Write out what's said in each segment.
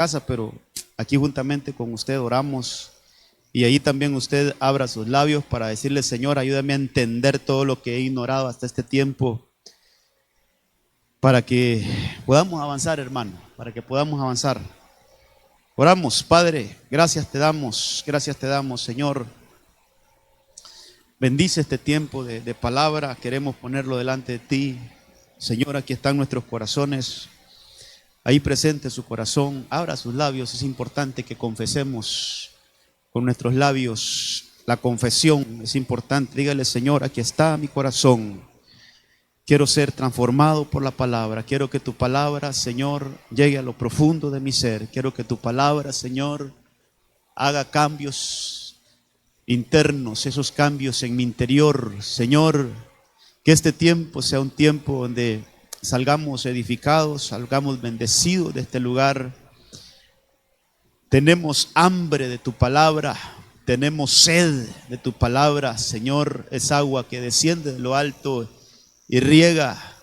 casa, pero aquí juntamente con usted oramos. Y ahí también usted abra sus labios para decirle: Señor, ayúdame a entender todo lo que he ignorado hasta este tiempo, para que podamos avanzar, hermano, para que podamos avanzar. Oramos. Padre, gracias te damos, Señor. Bendice este tiempo de palabra, queremos ponerlo delante de ti. Señor, aquí están nuestros corazones, ahí presente su corazón, abra sus labios. Es importante que confesemos con nuestros labios. La confesión es importante. Dígale: Señor, aquí está mi corazón, quiero ser transformado por la palabra. Quiero que tu palabra, Señor, llegue a lo profundo de mi ser. Quiero que tu palabra, Señor, haga cambios internos, esos cambios en mi interior. Señor, que este tiempo sea un tiempo donde salgamos edificados, salgamos bendecidos de este lugar. Tenemos hambre de tu palabra, tenemos sed de tu palabra, Señor. Es agua que desciende de lo alto y riega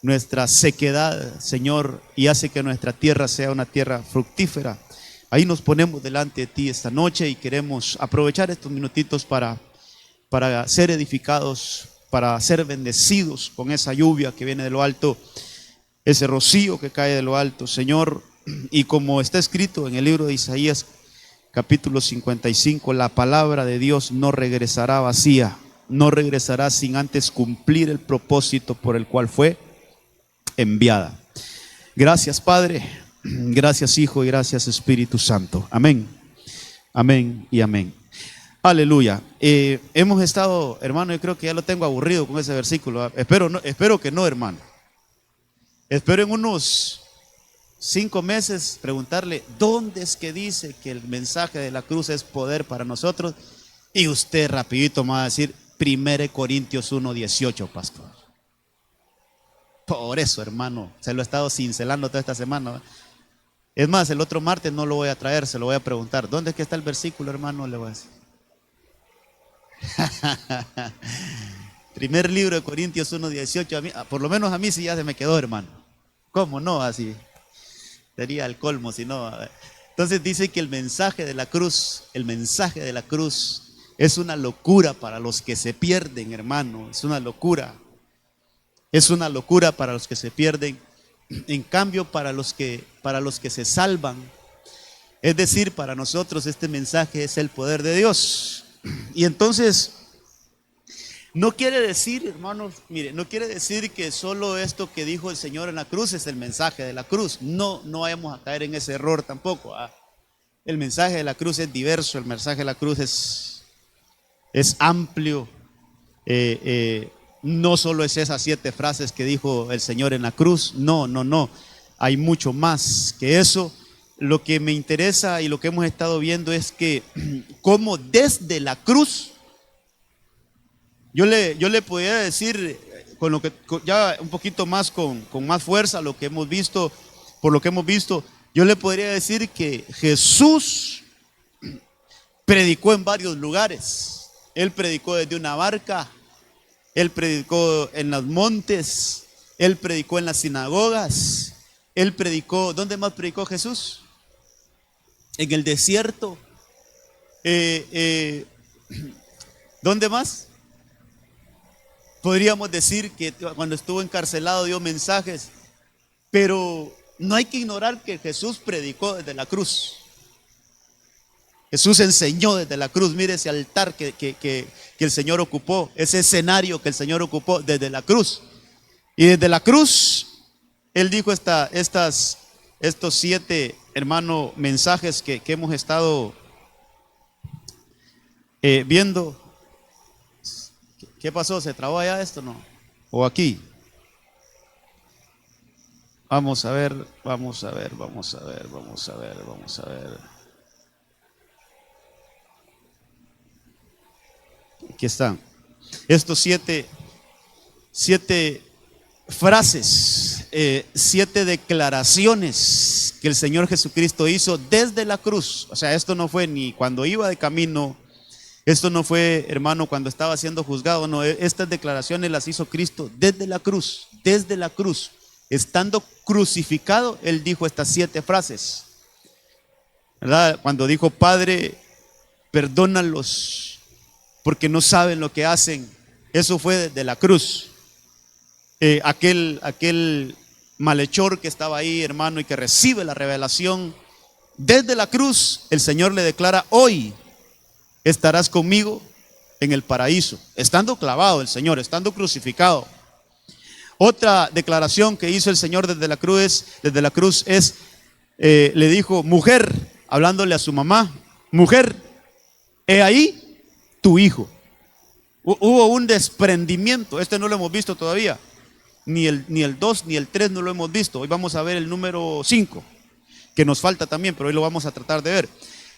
nuestra sequedad, Señor, y hace que nuestra tierra sea una tierra fructífera. Ahí nos ponemos delante de ti esta noche y queremos aprovechar estos minutitos para ser edificados, para ser bendecidos con esa lluvia que viene de lo alto, ese rocío que cae de lo alto, Señor. Y como está escrito en el libro de Isaías, capítulo 55, la palabra de Dios no regresará vacía, no regresará sin antes cumplir el propósito por el cual fue enviada. Gracias, Padre. Gracias, Hijo, y gracias, Espíritu Santo. Amén, amén y amén. Aleluya. Hemos estado, hermano, yo creo que ya lo tengo aburrido con ese versículo. Espero que no, hermano. Espero en unos 5 meses preguntarle: ¿dónde es que dice que el mensaje de la cruz es poder para nosotros? Y usted rapidito me va a decir 1 Corintios 1:18, pastor. Por eso, hermano, se lo he estado cincelando toda esta semana. Es más, el otro martes no lo voy a traer, se lo voy a preguntar: ¿dónde es que está el versículo, hermano? Le voy a decir. Primer libro de Corintios 1:18. Por lo menos a mí sí ya se me quedó, hermano. ¿Cómo no? Así sería el colmo si no. Entonces dice que el mensaje de la cruz es una locura para los que se pierden, hermano. Es una locura. Es una locura para los que se pierden. En cambio, para los que se salvan, es decir, para nosotros, este mensaje es el poder de Dios. Y entonces, no quiere decir, hermanos, mire, no quiere decir que solo esto que dijo el Señor en la cruz es el mensaje de la cruz. No vayamos a caer en ese error tampoco. El mensaje de la cruz es diverso, el mensaje de la cruz es amplio. No solo es esas 7 frases que dijo el Señor en la cruz. No. Hay mucho más que eso. Lo que me interesa y lo que hemos estado viendo es que como desde la cruz, yo le podría decir con lo que ya un poquito más con más fuerza lo que hemos visto, por lo que hemos visto, yo le podría decir que Jesús predicó en varios lugares. Él predicó desde una barca, Él predicó en los montes, Él predicó en las sinagogas, Él predicó, ¿dónde más predicó Jesús? En el desierto. ¿Dónde más? Podríamos decir que cuando estuvo encarcelado dio mensajes, pero no hay que ignorar que Jesús predicó desde la cruz. Jesús enseñó desde la cruz. Mire ese altar que el Señor ocupó, ese escenario que el Señor ocupó desde la cruz. Y desde la cruz, Él dijo estos 7, hermano, mensajes que hemos estado viendo. ¿Qué pasó? ¿Se trabó allá esto, no? ¿O aquí? Vamos a ver. Aquí están. Estos 7 frases, 7 declaraciones que el Señor Jesucristo hizo desde la cruz. O sea, esto no fue ni cuando iba de camino, esto no fue, hermano, cuando estaba siendo juzgado. No, estas declaraciones las hizo Cristo desde la cruz. Desde la cruz, estando crucificado, Él dijo estas 7 frases. ¿verdad? Cuando dijo, Padre, perdónalos porque no saben lo que hacen. Eso fue desde la cruz. Aquel malhechor que estaba ahí, hermano, y que recibe la revelación desde la cruz, el Señor le declara, hoy estarás conmigo en el paraíso, estando clavado el Señor, estando crucificado. Otra declaración que hizo el Señor desde la cruz es, le dijo, mujer, hablándole a su mamá, mujer, he ahí tu hijo. Hubo un desprendimiento, este no lo hemos visto todavía, ni el 2 ni el 3 no lo hemos visto. Hoy vamos a ver el número 5, que nos falta también, pero hoy lo vamos a tratar de ver.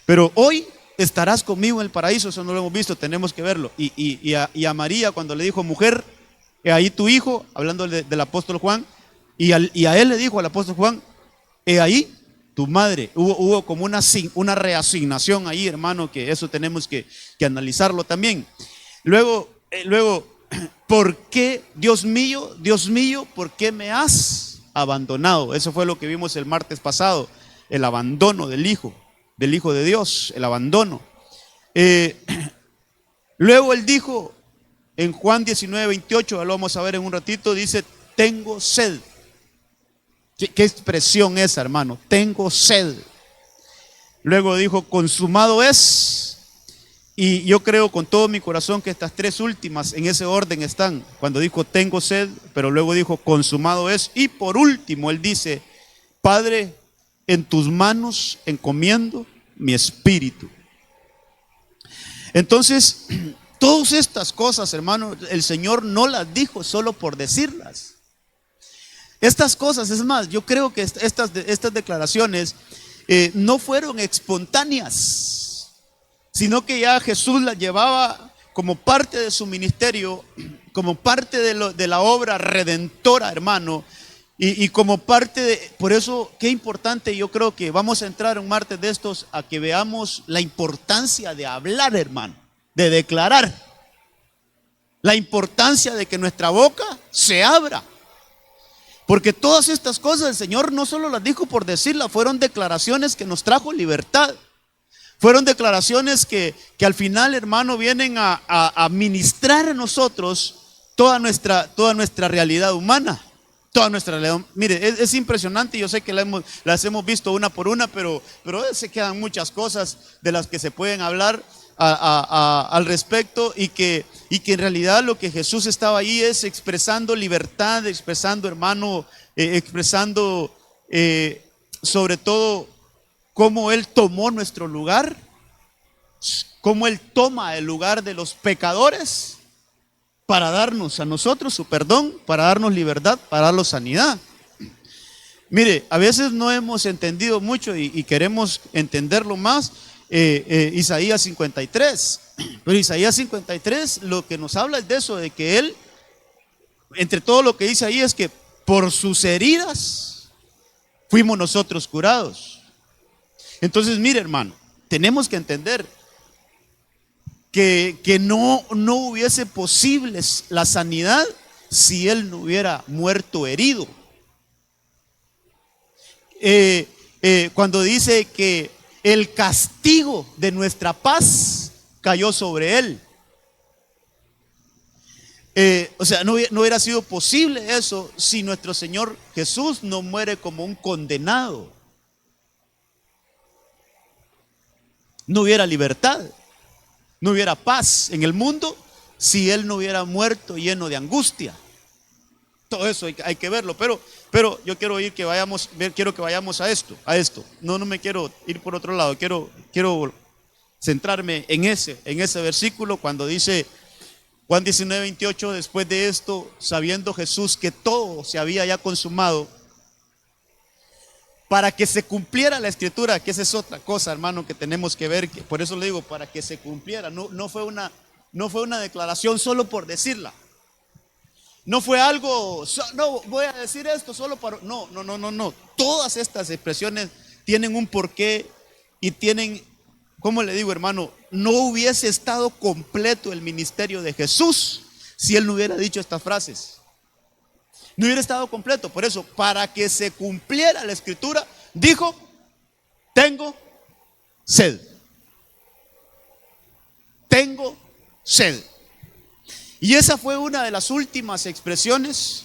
Pero hoy estarás conmigo en el paraíso, eso no lo hemos visto, tenemos que verlo. Y a María cuando le dijo, mujer, he ahí tu hijo, hablando del apóstol Juan, y a él le dijo al apóstol Juan, he ahí tu madre. Hubo como una reasignación ahí, hermano, que eso tenemos que analizarlo también. Luego, ¿por qué, Dios mío, por qué me has abandonado? Eso fue lo que vimos el martes pasado, el abandono del Hijo de Dios, el abandono. Luego él dijo, en Juan 19:28, lo vamos a ver en un ratito, dice, tengo sed. ¿Qué expresión esa, hermano? Tengo sed. Luego dijo, consumado es. Y yo creo con todo mi corazón que estas tres últimas en ese orden están. Cuando dijo tengo sed, pero luego dijo consumado es. Y por último él dice, Padre, en tus manos encomiendo mi espíritu. Entonces, todas estas cosas, hermano, el Señor no las dijo solo por decirlas. Estas cosas, es más, yo creo que estas declaraciones no fueron espontáneas, sino que ya Jesús las llevaba como parte de su ministerio, como parte de la obra redentora, hermano, y como parte de, por eso, qué importante, yo creo que vamos a entrar un martes de estos a que veamos la importancia de hablar, hermano, de declarar, la importancia de que nuestra boca se abra. Porque todas estas cosas el Señor no solo las dijo por decirlas, fueron declaraciones que nos trajo libertad. Fueron declaraciones que al final, hermano, vienen a ministrar a nosotros toda nuestra realidad humana. Toda nuestra realidad. Mire, es impresionante, yo sé que las hemos visto una por una, pero se quedan muchas cosas de las que se pueden hablar al respecto, y que en realidad lo que Jesús estaba ahí es expresando libertad, expresando, hermano, expresando sobre todo cómo Él tomó nuestro lugar, cómo Él toma el lugar de los pecadores para darnos a nosotros su perdón, para darnos libertad, para darnos sanidad. Mire, a veces no hemos entendido mucho y queremos entenderlo más. Isaías 53, pero Isaías 53 lo que nos habla es de eso, de que Él, entre todo lo que dice ahí, es que por sus heridas fuimos nosotros curados. Entonces, mire, hermano, tenemos que entender que no hubiese posible la sanidad si Él no hubiera muerto herido. Cuando dice que el castigo de nuestra paz cayó sobre Él. O sea, no hubiera sido posible eso si nuestro Señor Jesús no muere como un condenado. No hubiera libertad, no hubiera paz en el mundo si Él no hubiera muerto lleno de angustia. Todo eso hay que verlo, pero yo quiero que vayamos a esto. No me quiero ir por otro lado, quiero centrarme en ese versículo cuando dice Juan 19:28, después de esto, sabiendo Jesús que todo se había ya consumado, para que se cumpliera la escritura, que esa es otra cosa, hermano, que tenemos que ver, por eso le digo, para que se cumpliera, no fue una declaración solo por decirla. No fue algo, no voy a decir esto solo para, no. Todas estas expresiones tienen un porqué y tienen, ¿cómo le digo, hermano? No hubiese estado completo el ministerio de Jesús si Él no hubiera dicho estas frases. No hubiera estado completo. Por eso, para que se cumpliera la escritura, dijo, tengo sed. Tengo sed. Y esa fue una de las últimas expresiones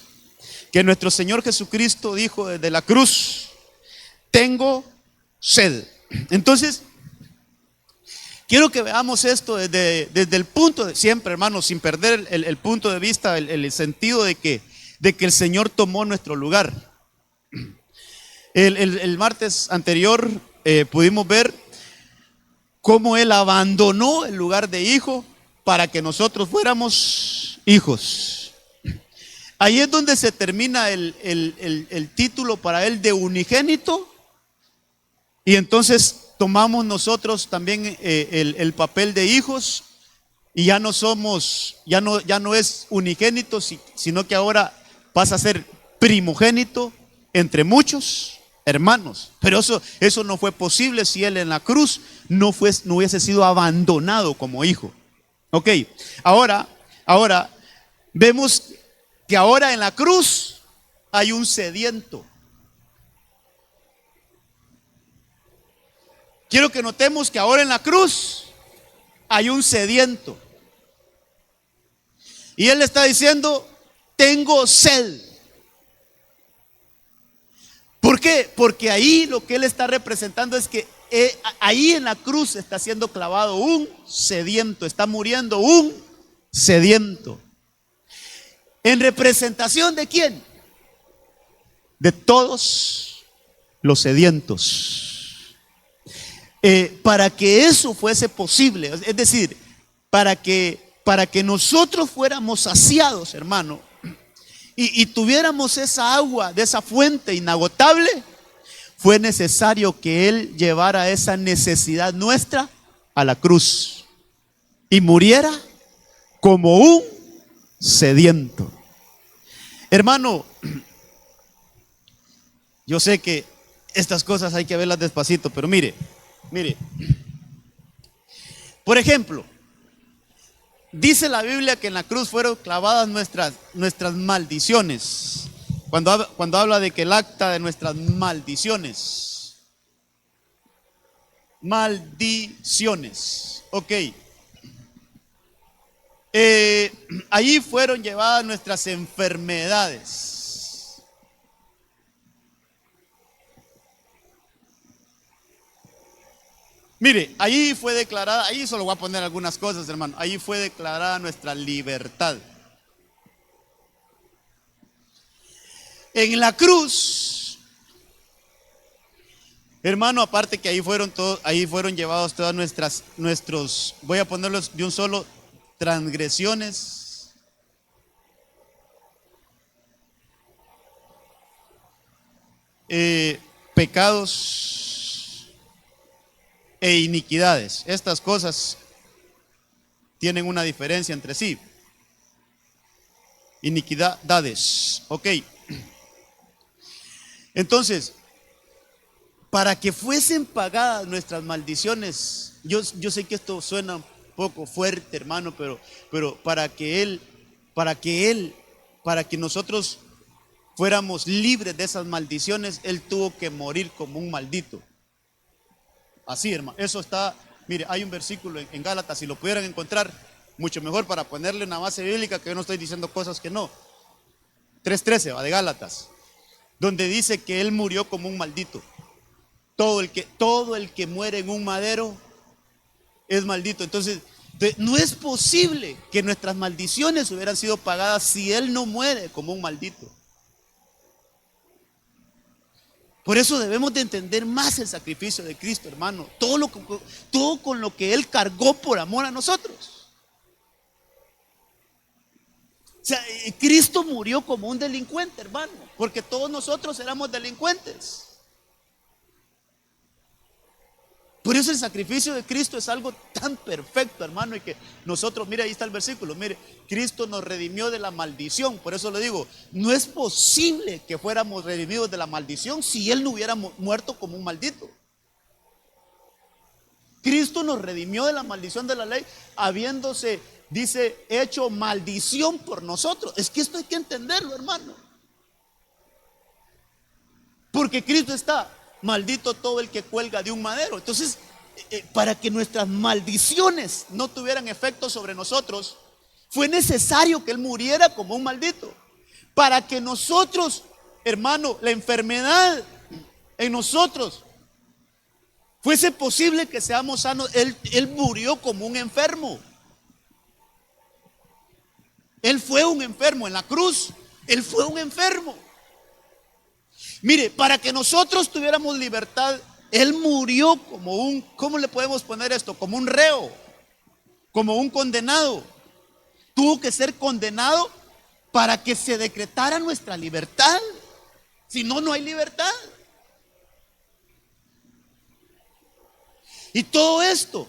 que nuestro Señor Jesucristo dijo desde la cruz. Tengo sed. Entonces, quiero que veamos esto desde el punto de siempre, hermanos, sin perder el punto de vista, el sentido de que el Señor tomó nuestro lugar. El martes anterior pudimos ver cómo Él abandonó el lugar de hijo para que nosotros fuéramos hijos. Ahí es donde se termina el título para Él de unigénito, y entonces tomamos nosotros también el papel de hijos, y ya no somos, ya no es unigénito, sino que ahora pasa a ser primogénito entre muchos hermanos. Pero eso no fue posible si Él en la cruz no hubiese sido abandonado como hijo. Ok, ahora vemos que ahora en la cruz hay un sediento. Quiero que notemos que ahora en la cruz hay un sediento. Y Él está diciendo, tengo sed. ¿Por qué? Porque ahí lo que Él está representando es que ahí en la cruz está siendo clavado un sediento, está muriendo un sediento. ¿En representación de quién? De todos los sedientos. Para que eso fuese posible, es decir, para que nosotros fuéramos saciados, hermano, y tuviéramos esa agua de esa fuente inagotable, fue necesario que Él llevara esa necesidad nuestra a la cruz y muriera como un sediento. Hermano, yo sé que estas cosas hay que verlas despacito, pero mire, por ejemplo, dice la Biblia que en la cruz fueron clavadas nuestras maldiciones. Cuando habla de que el acta de nuestras maldiciones. Maldiciones. Ok. Allí fueron llevadas nuestras enfermedades. Mire, allí fue declarada, ahí solo voy a poner algunas cosas, hermano. Allí fue declarada nuestra libertad. En la cruz, hermano, aparte que ahí fueron llevados todas nuestros, voy a ponerlos de un solo, transgresiones, pecados e iniquidades. Estas cosas tienen una diferencia entre sí. Iniquidades, ok. Entonces, para que fuesen pagadas nuestras maldiciones, yo sé que esto suena un poco fuerte, hermano, pero para que nosotros fuéramos libres de esas maldiciones, Él tuvo que morir como un maldito. Así, hermano, eso está, mire, hay un versículo en Gálatas, si lo pudieran encontrar, mucho mejor para ponerle una base bíblica, que yo no estoy diciendo cosas que no. 3:13 va de Gálatas, donde dice que Él murió como un maldito. Todo el que muere en un madero es maldito. Entonces, no es posible que nuestras maldiciones hubieran sido pagadas si Él no muere como un maldito. Por eso debemos de entender más el sacrificio de Cristo, hermano. Todo con lo que Él cargó por amor a nosotros. O sea, Cristo murió como un delincuente, hermano, porque todos nosotros éramos delincuentes. Por eso el sacrificio de Cristo es algo tan perfecto, hermano, y que nosotros, mire, ahí está el versículo, mire, Cristo nos redimió de la maldición. Por eso le digo, no es posible que fuéramos redimidos de la maldición si Él no hubiera muerto como un maldito. Cristo nos redimió de la maldición de la ley, habiéndose, dice, hecho maldición por nosotros. Es que esto hay que entenderlo, hermano. Porque Cristo está maldito todo el que cuelga de un madero. Entonces, para que nuestras maldiciones no tuvieran efecto sobre nosotros, fue necesario que Él muriera como un maldito. Para que nosotros, hermano, la enfermedad en nosotros fuese posible que seamos sanos, Él murió como un enfermo. Él fue un enfermo en la cruz. Él fue un enfermo. Mire, para que nosotros tuviéramos libertad, Él murió como un, ¿cómo le podemos poner esto? Como un reo, como un condenado. Tuvo que ser condenado para que se decretara nuestra libertad. Si no, no hay libertad. Y todo esto,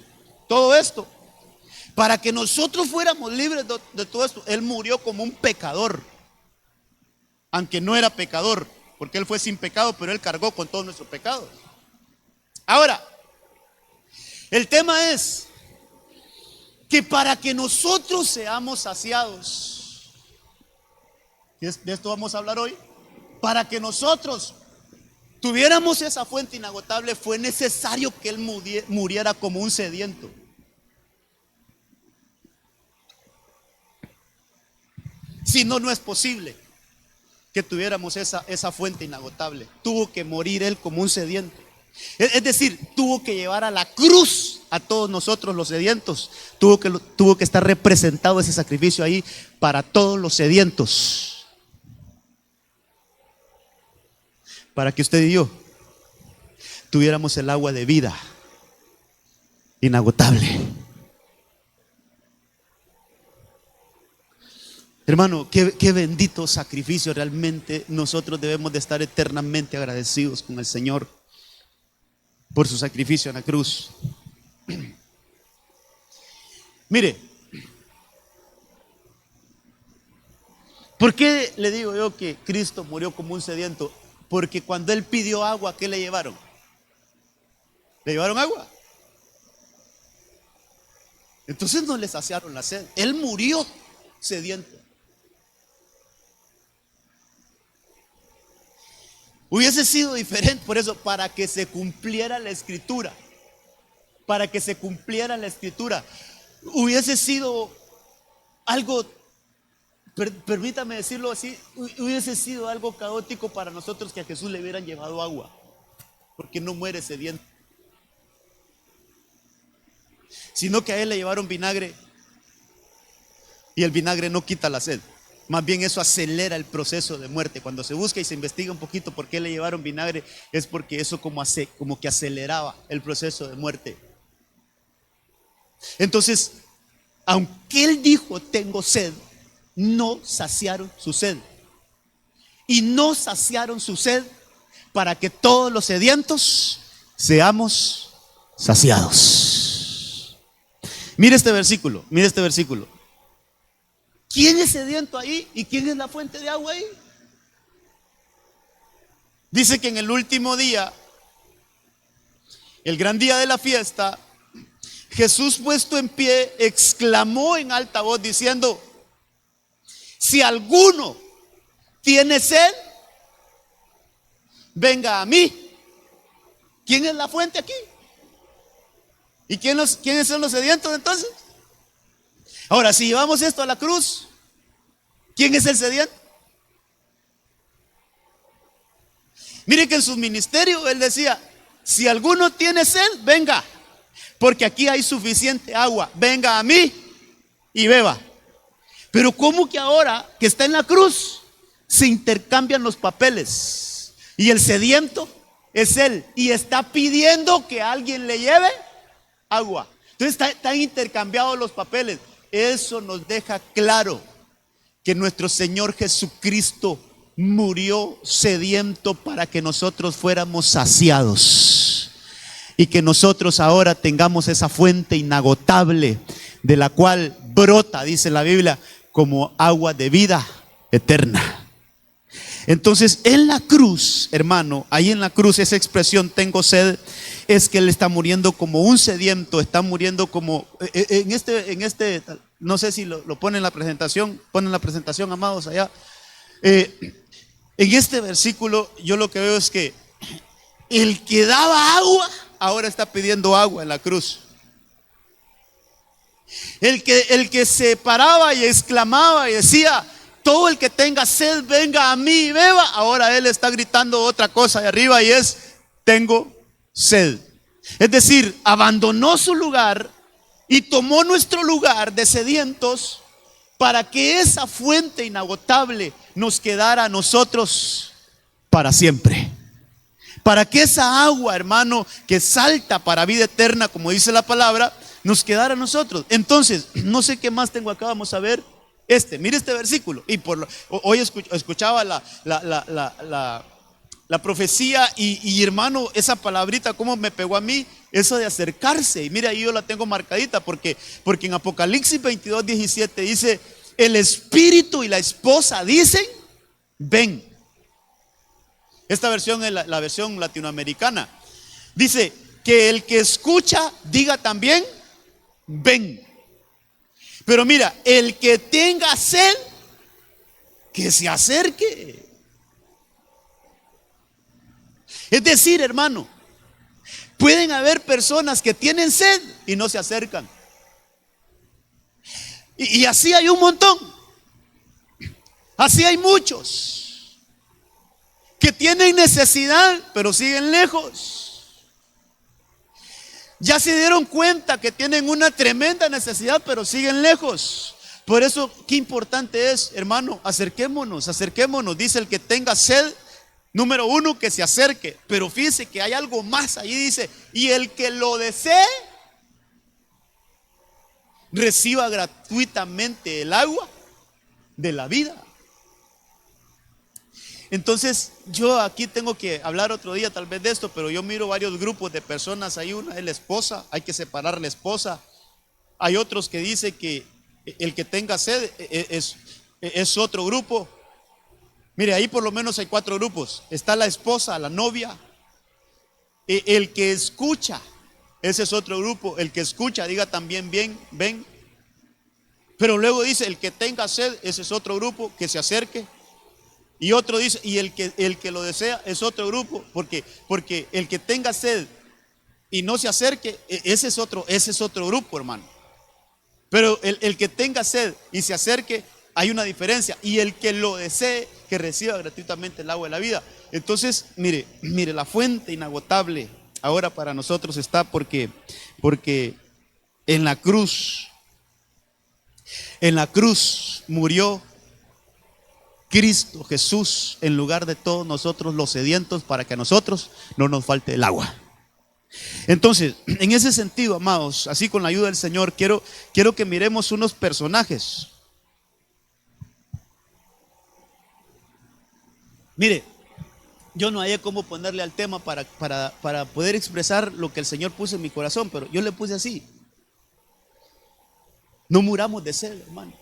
para que nosotros fuéramos libres de todo esto, Él murió como un pecador, aunque no era pecador, porque Él fue sin pecado, pero Él cargó con todos nuestros pecados. Ahora, el tema es que para que nosotros seamos saciados, de esto vamos a hablar hoy, para que nosotros tuviéramos esa fuente inagotable, fue necesario que Él muriera como un sediento. Si no, no es posible que tuviéramos esa fuente inagotable. Tuvo que morir Él como un sediento. Es decir, tuvo que llevar a la cruz a todos nosotros los sedientos. Tuvo que estar representado ese sacrificio ahí para todos los sedientos, para que usted y yo tuviéramos el agua de vida inagotable. Hermano, qué bendito sacrificio. Realmente nosotros debemos de estar eternamente agradecidos con el Señor por su sacrificio en la cruz. Mire, ¿por qué le digo yo que Cristo murió como un sediento? Porque cuando Él pidió agua, ¿qué le llevaron? ¿Le llevaron agua? Entonces no le saciaron la sed. Él murió sediento. Hubiese sido diferente, por eso, para que se cumpliera la escritura. Para que se cumpliera la escritura. Hubiese sido algo, permítame decirlo así, hubiese sido algo caótico para nosotros que a Jesús le hubieran llevado agua, porque no muere sediento. Sino que a Él le llevaron vinagre, y el vinagre no quita la sed. Más bien eso acelera el proceso de muerte. Cuando se busca y se investiga un poquito por qué le llevaron vinagre, es porque eso como que aceleraba el proceso de muerte. Entonces, aunque Él dijo tengo sed, no saciaron su sed. Y no saciaron su sed para que todos los sedientos seamos saciados. Mire este versículo, mire este versículo. ¿Quién es sediento ahí? ¿Y quién es la fuente de agua ahí? Dice que en el último día, el gran día de la fiesta, Jesús, puesto en pie, exclamó en alta voz diciendo: si alguno tiene sed, venga a mí. ¿Quién es la fuente aquí? ¿Y quiénes son los sedientos entonces? Ahora, si llevamos esto a la cruz, ¿quién es el sediento? Mire que en su ministerio Él decía: si alguno tiene sed, venga, porque aquí hay suficiente agua, venga a mí y beba. Pero ¿cómo que ahora que está en la cruz se intercambian los papeles? Y el sediento es Él, y está pidiendo que alguien le lleve agua. Entonces están intercambiados los papeles. Eso nos deja claro que nuestro Señor Jesucristo murió sediento para que nosotros fuéramos saciados, y que nosotros ahora tengamos esa fuente inagotable de la cual brota, dice la Biblia, como agua de vida eterna. Entonces, en la cruz, hermano, ahí en la cruz, esa expresión tengo sed, es que Él está muriendo como un sediento, está muriendo como en este, no sé si lo ponen en la presentación, amados, allá. En este versículo yo lo que veo es que el que daba agua ahora está pidiendo agua en la cruz. El que se paraba y exclamaba y decía: todo el que tenga sed, venga a mí y beba. Ahora él está gritando otra cosa de arriba y es: tengo sed. Es decir, abandonó su lugar y tomó nuestro lugar de sedientos para que esa fuente inagotable nos quedara a nosotros para siempre. Para que esa agua, hermano, que salta para vida eterna, como dice la palabra, nos quedara a nosotros. Entonces, no sé qué más tengo acá, vamos a ver. Mire este versículo. Y hoy escuchaba la profecía y hermano, esa palabrita cómo me pegó a mí, eso de acercarse. Y mira, ahí yo la tengo marcadita porque en Apocalipsis 22:17 dice: el espíritu y la esposa dicen: ven. Esta versión es la versión latinoamericana. Dice que el que escucha diga también: ven. Pero mira, el que tenga sed, que se acerque. Es decir, hermano, pueden haber personas que tienen sed y no se acercan. Y así hay un montón. Así hay muchos que tienen necesidad, pero siguen lejos. Ya se dieron cuenta que tienen una tremenda necesidad, pero siguen lejos. Por eso, qué importante es, hermano, acerquémonos. Dice: el que tenga sed, número uno, que se acerque. Pero fíjese que hay algo más. Ahí dice: y el que lo desee, reciba gratuitamente el agua de la vida. Entonces, yo aquí tengo que hablar otro día tal vez de esto, pero yo miro varios grupos de personas. Hay una es la esposa, hay que separar la esposa. Hay otros que dicen que el que tenga sed es otro grupo. Mire, ahí por lo menos hay 4 grupos. Está la esposa, la novia. El que escucha, ese es otro grupo. El que escucha, diga también bien, ven. Pero luego dice: el que tenga sed, ese es otro grupo, que se acerque. Y otro dice: y el que lo desea, es otro grupo, porque el que tenga sed y no se acerque, ese es otro grupo, hermano. Pero el que tenga sed y se acerque, hay una diferencia. Y el que lo desee, que reciba gratuitamente el agua de la vida. Entonces, mire, la fuente inagotable ahora para nosotros está porque en la cruz murió Cristo Jesús en lugar de todos nosotros los sedientos, para que a nosotros no nos falte el agua. Entonces, en ese sentido, amados, así con la ayuda del Señor, quiero que miremos unos personajes. Mire, yo no hallé cómo ponerle al tema para poder expresar lo que el Señor puso en mi corazón, pero yo le puse así: no muramos de sed, hermano.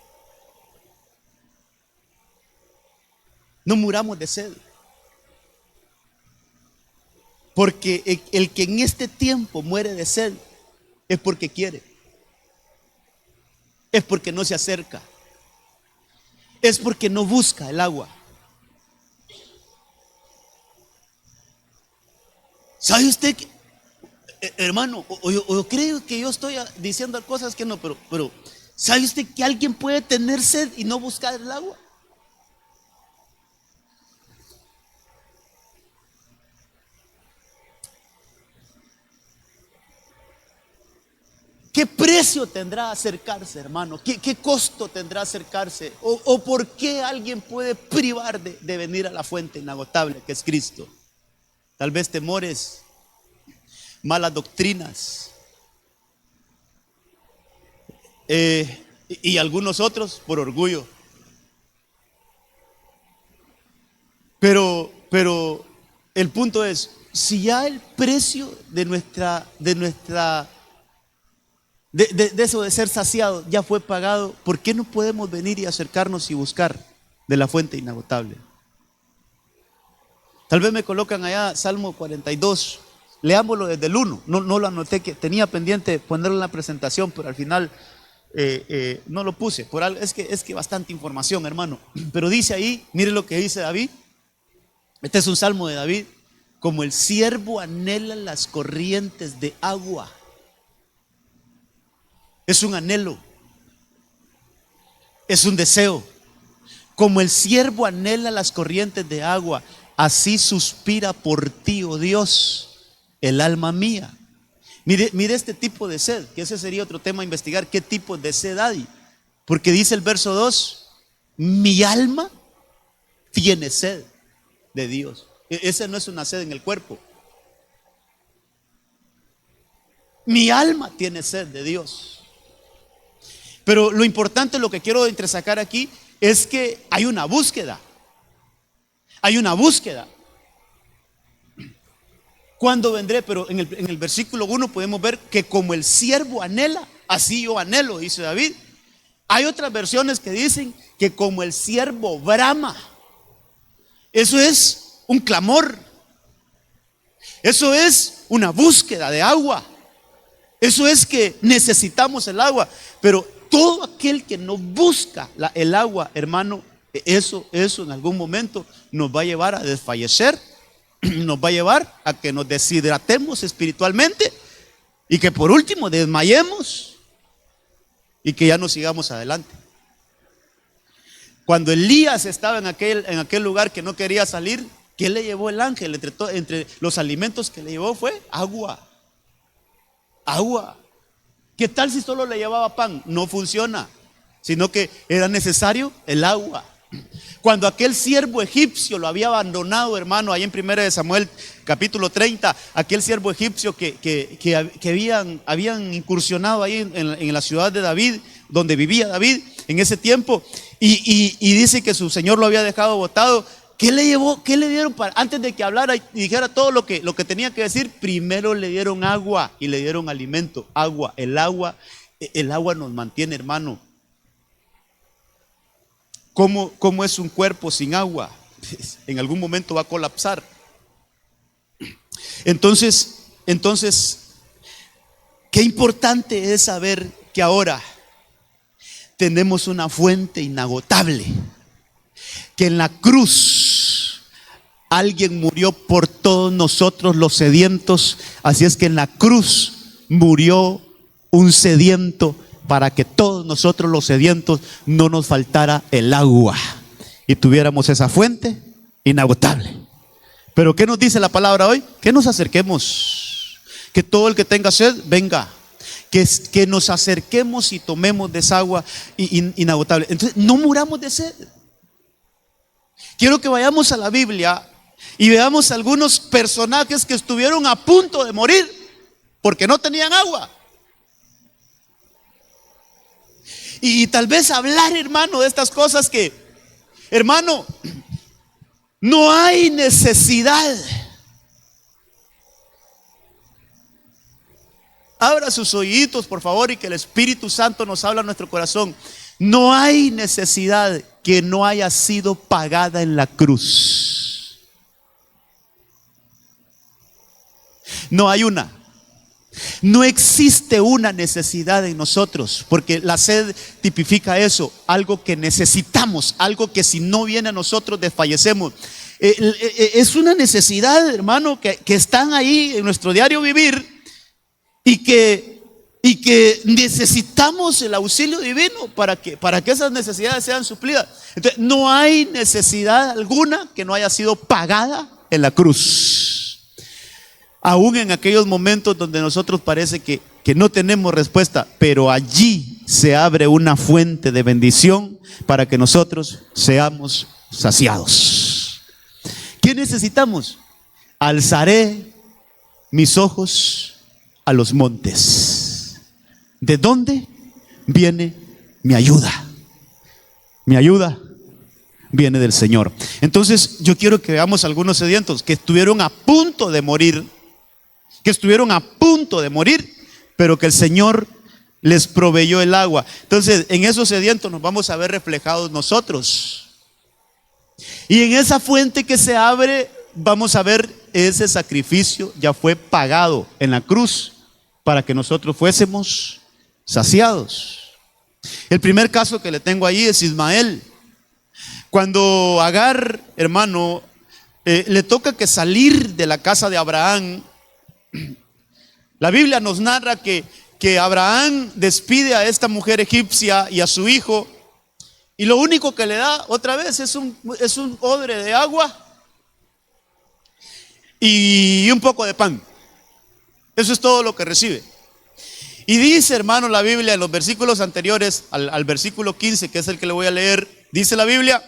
No muramos de sed. Porque el que en este tiempo muere de sed es porque quiere. Es porque no se acerca. Es porque no busca el agua. ¿Sabe usted que, hermano, o creo que yo estoy diciendo cosas que no, pero ¿sabe usted que alguien puede tener sed y no buscar el agua? ¿Qué precio tendrá acercarse, hermano? ¿Qué costo tendrá acercarse? ¿O por qué alguien puede privar de venir a la fuente inagotable que es Cristo? Tal vez temores, malas doctrinas, y algunos otros por orgullo. Pero el punto es: si ya el precio de eso de ser saciado ya fue pagado, ¿por qué no podemos venir y acercarnos y buscar de la fuente inagotable? Tal vez me colocan allá Salmo 42, leámoslo desde el 1. No lo anoté, que tenía pendiente ponerlo en la presentación, pero al final no lo puse. Es que bastante información, hermano. Pero dice ahí, mire lo que dice David. Este es un salmo de David. como el siervo anhela las corrientes de agua. Es un anhelo, es un deseo. Como el siervo anhela las corrientes de agua, así suspira por ti, oh Dios, el alma mía. Mire este tipo de sed, que ese sería otro tema a investigar, qué tipo de sed hay. Porque dice el verso 2, mi alma tiene sed de Dios. Esa no es una sed en el cuerpo. Mi alma tiene sed de Dios. Pero lo importante, lo que quiero entresacar aquí, es que hay una búsqueda. Hay una búsqueda. ¿Cuándo vendré? Pero en el versículo 1 podemos ver que como el siervo anhela, así yo anhelo, dice David. Hay otras versiones que dicen que como el siervo brama. Eso es un clamor. Eso es una búsqueda de agua. Eso es que necesitamos el agua. Pero todo aquel que no busca el agua, hermano, eso en algún momento nos va a llevar a desfallecer, nos va a llevar a que nos deshidratemos espiritualmente y que por último desmayemos y que ya no sigamos adelante. Cuando Elías estaba en aquel lugar que no quería salir, ¿qué le llevó el ángel? Entre los alimentos que le llevó fue agua. Agua. ¿Qué tal si solo le llevaba pan? No funciona, sino que era necesario el agua. Cuando aquel siervo egipcio lo había abandonado, hermano, ahí en 1 Samuel capítulo 30, aquel siervo egipcio que habían incursionado ahí en la ciudad de David, donde vivía David en ese tiempo, y dice que su señor lo había dejado botado. ¿Qué le llevó? ¿Qué le dieron antes de que hablara y dijera todo lo que tenía que decir? Primero le dieron agua y le dieron alimento. Agua, el agua nos mantiene, hermano. ¿Cómo es un cuerpo sin agua? En algún momento va a colapsar. Entonces, qué importante es saber que ahora tenemos una fuente inagotable, que en la cruz alguien murió por todos nosotros los sedientos. Así es que en la cruz murió un sediento para que todos nosotros los sedientos no nos faltara el agua y tuviéramos esa fuente inagotable. Pero ¿qué nos dice la palabra hoy? Que nos acerquemos, que todo el que tenga sed venga, que nos acerquemos y tomemos de esa agua inagotable. Entonces no muramos de sed. Quiero que vayamos a la Biblia y veamos algunos personajes que estuvieron a punto de morir porque no tenían agua. Y tal vez hablar, hermano, de estas cosas que, hermano, no hay necesidad. Abra sus oídos, por favor, y que el Espíritu Santo nos habla a nuestro corazón. No hay necesidad que no haya sido pagada en la cruz. No hay una. No existe una necesidad en nosotros, porque la sed tipifica eso, algo que necesitamos, algo que si no viene a nosotros desfallecemos. Es una necesidad, hermano, que están ahí en nuestro diario vivir y que necesitamos el auxilio divino para que esas necesidades sean suplidas. Entonces, no hay necesidad alguna que no haya sido pagada en la cruz. Aún en aquellos momentos donde nosotros parece que no tenemos respuesta, pero allí se abre una fuente de bendición para que nosotros seamos saciados. ¿Qué necesitamos? Alzaré mis ojos a los montes. ¿De dónde viene mi ayuda? Mi ayuda viene del Señor. Entonces yo quiero que veamos algunos sedientos que estuvieron a punto de morir, pero que el Señor les proveyó el agua. Entonces en esos sedientos nos vamos a ver reflejados nosotros, y en esa fuente que se abre vamos a ver ese sacrificio ya fue pagado en la cruz para que nosotros fuésemos saciados. El primer caso que le tengo ahí es Ismael. Cuando Agar, hermano, le toca que salir de la casa de Abraham. La Biblia nos narra que Abraham despide a esta mujer egipcia y a su hijo, y lo único que le da otra vez es un odre de agua y un poco de pan. Eso es todo lo que recibe. Y dice, hermano, la Biblia en los versículos anteriores al versículo 15, que es el que le voy a leer, dice la Biblia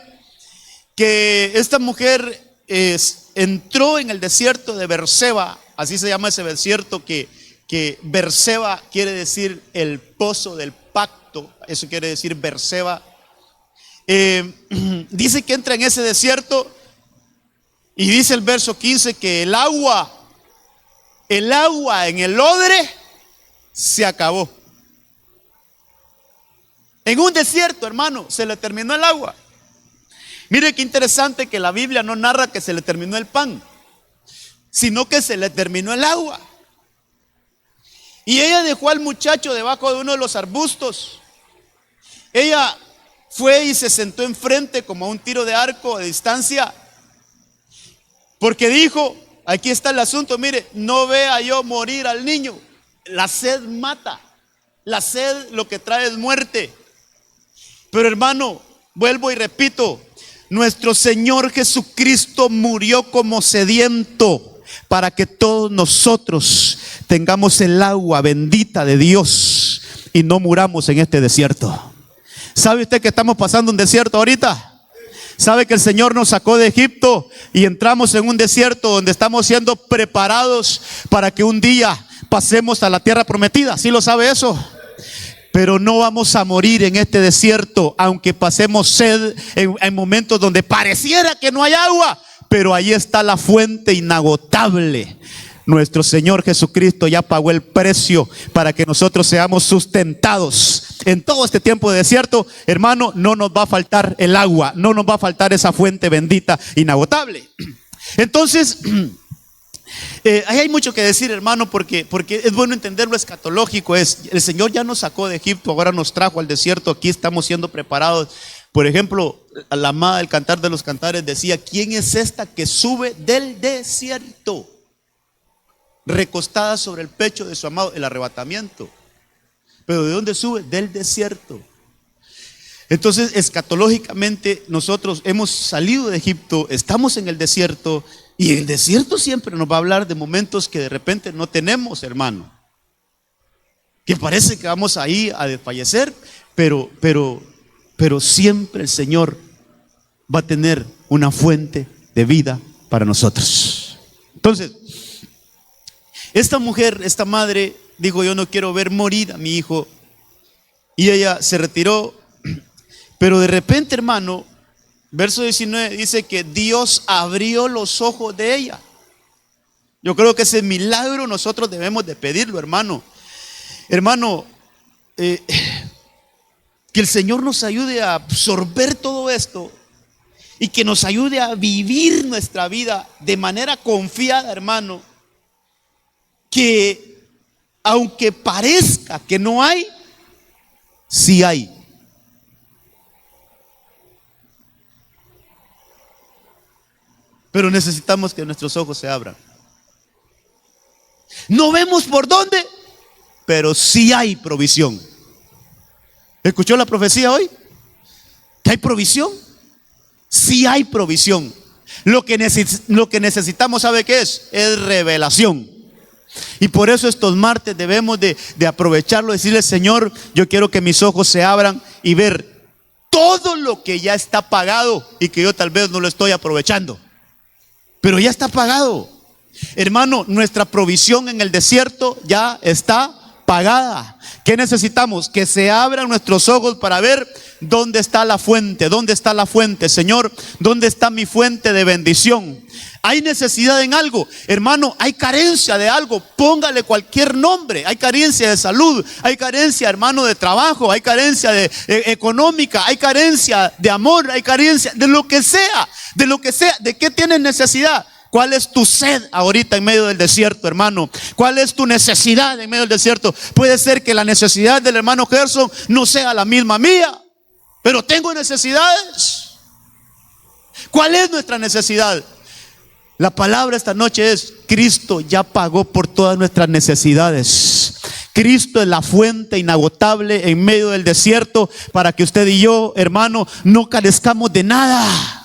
que esta mujer entró en el desierto de Berseba. Así se llama ese desierto, que Berseba quiere decir el pozo del pacto. Eso quiere decir Berseba. Dice que entra en ese desierto y dice el verso 15 que el agua en el odre se acabó. En un desierto, hermano, se le terminó el agua. Mire qué interesante que la Biblia no narra que se le terminó el pan, sino que se le terminó el agua. Y ella dejó al muchacho debajo de uno de los arbustos. Ella fue y se sentó enfrente como a un tiro de arco de distancia, porque dijo, aquí está el asunto, mire, no vea yo morir al niño. La sed mata. La sed lo que trae es muerte. Pero hermano, vuelvo y repito, nuestro Señor Jesucristo murió como sediento para que todos nosotros tengamos el agua bendita de Dios y no muramos en este desierto. ¿Sabe usted que estamos pasando un desierto ahorita? ¿Sabe que el Señor nos sacó de Egipto y entramos en un desierto donde estamos siendo preparados para que un día pasemos a la tierra prometida? ¿Sí lo sabe eso? Pero no vamos a morir en este desierto, aunque pasemos sed en momentos donde pareciera que no hay agua, pero ahí está la fuente inagotable. Nuestro Señor Jesucristo ya pagó el precio para que nosotros seamos sustentados. En todo este tiempo de desierto, hermano, no nos va a faltar el agua, no nos va a faltar esa fuente bendita, inagotable. Entonces, ahí hay mucho que decir, hermano, porque es bueno entender lo escatológico. El Señor ya nos sacó de Egipto, ahora nos trajo al desierto, aquí estamos siendo preparados. Por ejemplo, la amada del Cantar de los Cantares decía, ¿quién es esta que sube del desierto? Recostada sobre el pecho de su amado, el arrebatamiento. ¿Pero de dónde sube? Del desierto. Entonces, escatológicamente, nosotros hemos salido de Egipto, estamos en el desierto, y el desierto siempre nos va a hablar de momentos que de repente no tenemos, hermano. Que parece que vamos ahí a desfallecer, pero siempre el Señor va a tener una fuente de vida para nosotros. Entonces, esta mujer, esta madre, dijo, yo no quiero ver morir a mi hijo. Y ella se retiró. Pero de repente, hermano, verso 19 dice que Dios abrió los ojos de ella. Yo creo que ese milagro nosotros debemos de pedirlo, hermano. Hermano, que el Señor nos ayude a absorber todo esto y que nos ayude a vivir nuestra vida de manera confiada, hermano. Que aunque parezca que no hay, sí hay. Pero necesitamos que nuestros ojos se abran. No vemos por dónde, pero sí hay provisión. ¿Escuchó la profecía hoy? ¿Que hay provisión? Sí hay provisión. Lo que necesitamos, ¿sabe qué es? Es revelación. Y por eso estos martes debemos de aprovecharlo, decirle, Señor, yo quiero que mis ojos se abran y ver todo lo que ya está pagado y que yo tal vez no lo estoy aprovechando. Pero ya está pagado. Hermano, nuestra provisión en el desierto ya está pagada. ¿Qué necesitamos? Que se abran nuestros ojos para ver dónde está la fuente. ¿Dónde está la fuente, Señor? ¿Dónde está mi fuente de bendición? Hay necesidad en algo, hermano, hay carencia de algo, póngale cualquier nombre. Hay carencia de salud, hay carencia, hermano, de trabajo, hay carencia de económica, hay carencia de amor, hay carencia de lo que sea, ¿de qué tienes necesidad? ¿Cuál es tu sed ahorita en medio del desierto, hermano? ¿Cuál es tu necesidad en medio del desierto? Puede ser que la necesidad del hermano Gerson no sea la misma mía, pero tengo necesidades. ¿Cuál es nuestra necesidad? La palabra esta noche es: Cristo ya pagó por todas nuestras necesidades. Cristo es la fuente inagotable en medio del desierto para que usted y yo, hermano, no carezcamos de nada.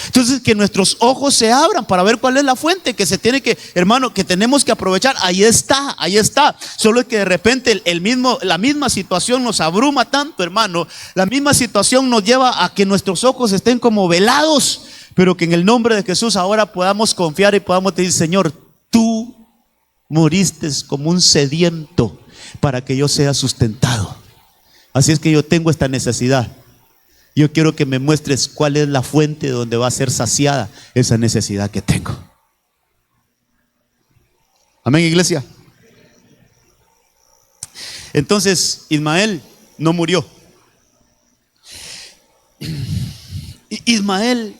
Entonces, que nuestros ojos se abran para ver cuál es la fuente que se tiene que, hermano, que tenemos que aprovechar. Ahí está, ahí está. Solo es que de repente la misma situación nos abruma tanto, hermano. La misma situación nos lleva a que nuestros ojos estén como velados, pero que en el nombre de Jesús ahora podamos confiar y podamos decir: Señor, tú moriste como un sediento para que yo sea sustentado. Así es que yo tengo esta necesidad. Yo quiero que me muestres cuál es la fuente donde va a ser saciada esa necesidad que tengo. Amén, iglesia. Entonces Ismael no murió. Ismael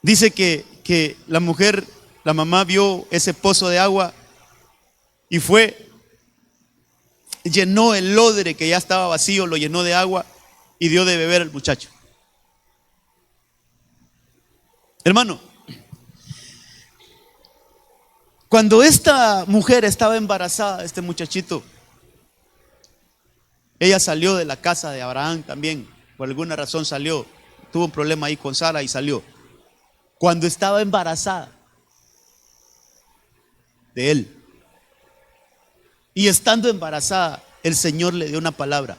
dice que la mujer, la mamá, vio ese pozo de agua y fue, llenó el odre que ya estaba vacío, lo llenó de agua y dio de beber al muchacho. Hermano, cuando esta mujer estaba embarazada, este muchachito, ella salió de la casa de Abraham también. Por alguna razón salió, tuvo un problema ahí con Sara y salió. Cuando estaba embarazada de él, y estando embarazada, el Señor le dio una palabra.